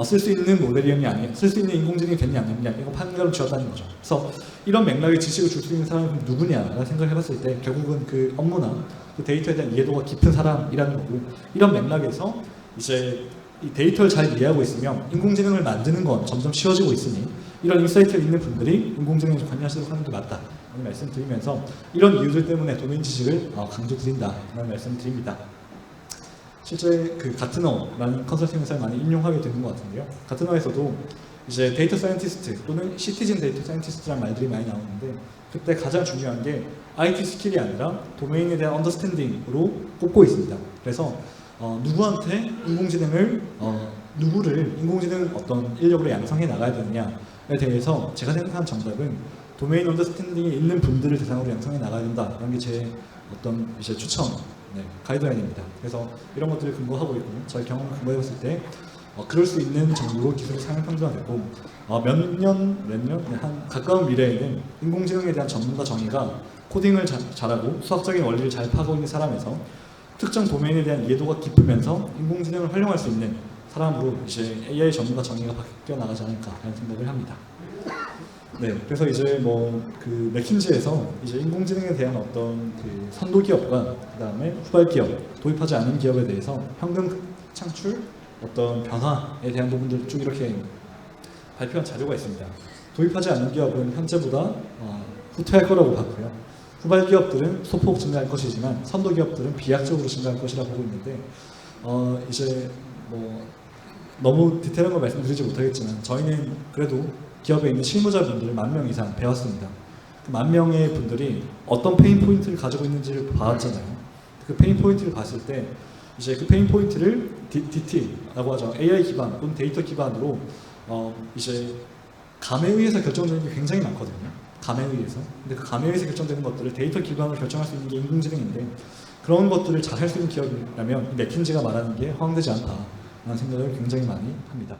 Speaker 1: 쓸 수 있는 모델이었냐 아니냐, 쓸 수 있는 인공지능이 됐냐 아니냐 이거 판가름 지었다는 거죠. 그래서 이런 맥락의 지식을 줄 수 있는 사람이 누구냐라는 생각을 해봤을 때 결국은 그 업무나 그 데이터에 대한 이해도가 깊은 사람이라는 거고 이런 맥락에서 이제 이 데이터를 잘 이해하고 있으면 인공지능을 만드는 건 점점 쉬워지고 있으니 이런 인사이트를 있는 분들이 인공지능에 관여하시도록 하는 게 맞다 라는 말씀 드리면서 이런 이유들 때문에 도메인 지식을 강조드린다 라는 말씀 드립니다. 실제 그 가트너라는 컨설팅 회사에 많이 인용하게 되는 것 같은데요. 가트너에서도 이제 데이터 사이언티스트 또는 시티즌 데이터 사이언티스트라는 말들이 많이 나오는데 그때 가장 중요한 게 IT 스킬이 아니라 도메인에 대한 언더스탠딩으로 꼽고 있습니다. 그래서 누구한테 인공지능을 누구를 인공지능 어떤 인력으로 양성해 나가야 되느냐에 대해서 제가 생각한 정답은 도메인 언더스탠딩이 있는 분들을 대상으로 양성해 나가야 된다라는 게 제 어떤 이제 추천 가이드라인입니다. 그래서 이런 것들을 근거하고 있고요. 저희 경험을 근거해봤을 때 그럴 수 있는 정도로 기술이 상향 평준화되고 한 가까운 미래에는 인공지능에 대한 전문가 정의가 코딩을 잘하고 수학적인 원리를 잘 파고 있는 사람에서 특정 도메인에 대한 이해도가 깊으면서 인공지능을 활용할 수 있는 사람으로 이제 AI 전문가 정의가 바뀌어 나가지 않을까라는 생각을 합니다. 그래서 이제 그 맥킨지에서 이제 인공지능에 대한 어떤 그 선도 기업과 그 다음에 후발 기업, 도입하지 않은 기업에 대해서 현금 창출, 어떤 변화에 대한 부분들 쭉 이렇게 발표한 자료가 있습니다. 도입하지 않은 기업은 현재보다 후퇴할 거라고 봤고요. 후발 기업들은 소폭 증가할 것이지만 선도 기업들은 비약적으로 증가할 것이라고 보고 있는데 이제 너무 디테일한 걸 말씀드리지 못하겠지만 저희는 그래도 기업에 있는 실무자분들을 10,000명 이상 배웠습니다. 그 10,000명의 분들이 어떤 페인 포인트를 가지고 있는지를 봐왔잖아요. 그 페인 포인트를 봤을 때 이제 그 페인 포인트를 DT라고 하죠. AI 기반 또는 데이터 기반으로 이제 감에 의해서 결정되는 게 굉장히 많거든요. 감에 의해서. 근데 그 감에 의해서 결정되는 것들을 데이터 기반으로 결정할 수 있는 게 인공지능인데 그런 것들을 잘 할 수 있는 기업이라면 맥킨지가 말하는 게 허황되지 않다라는 생각을 굉장히 많이 합니다.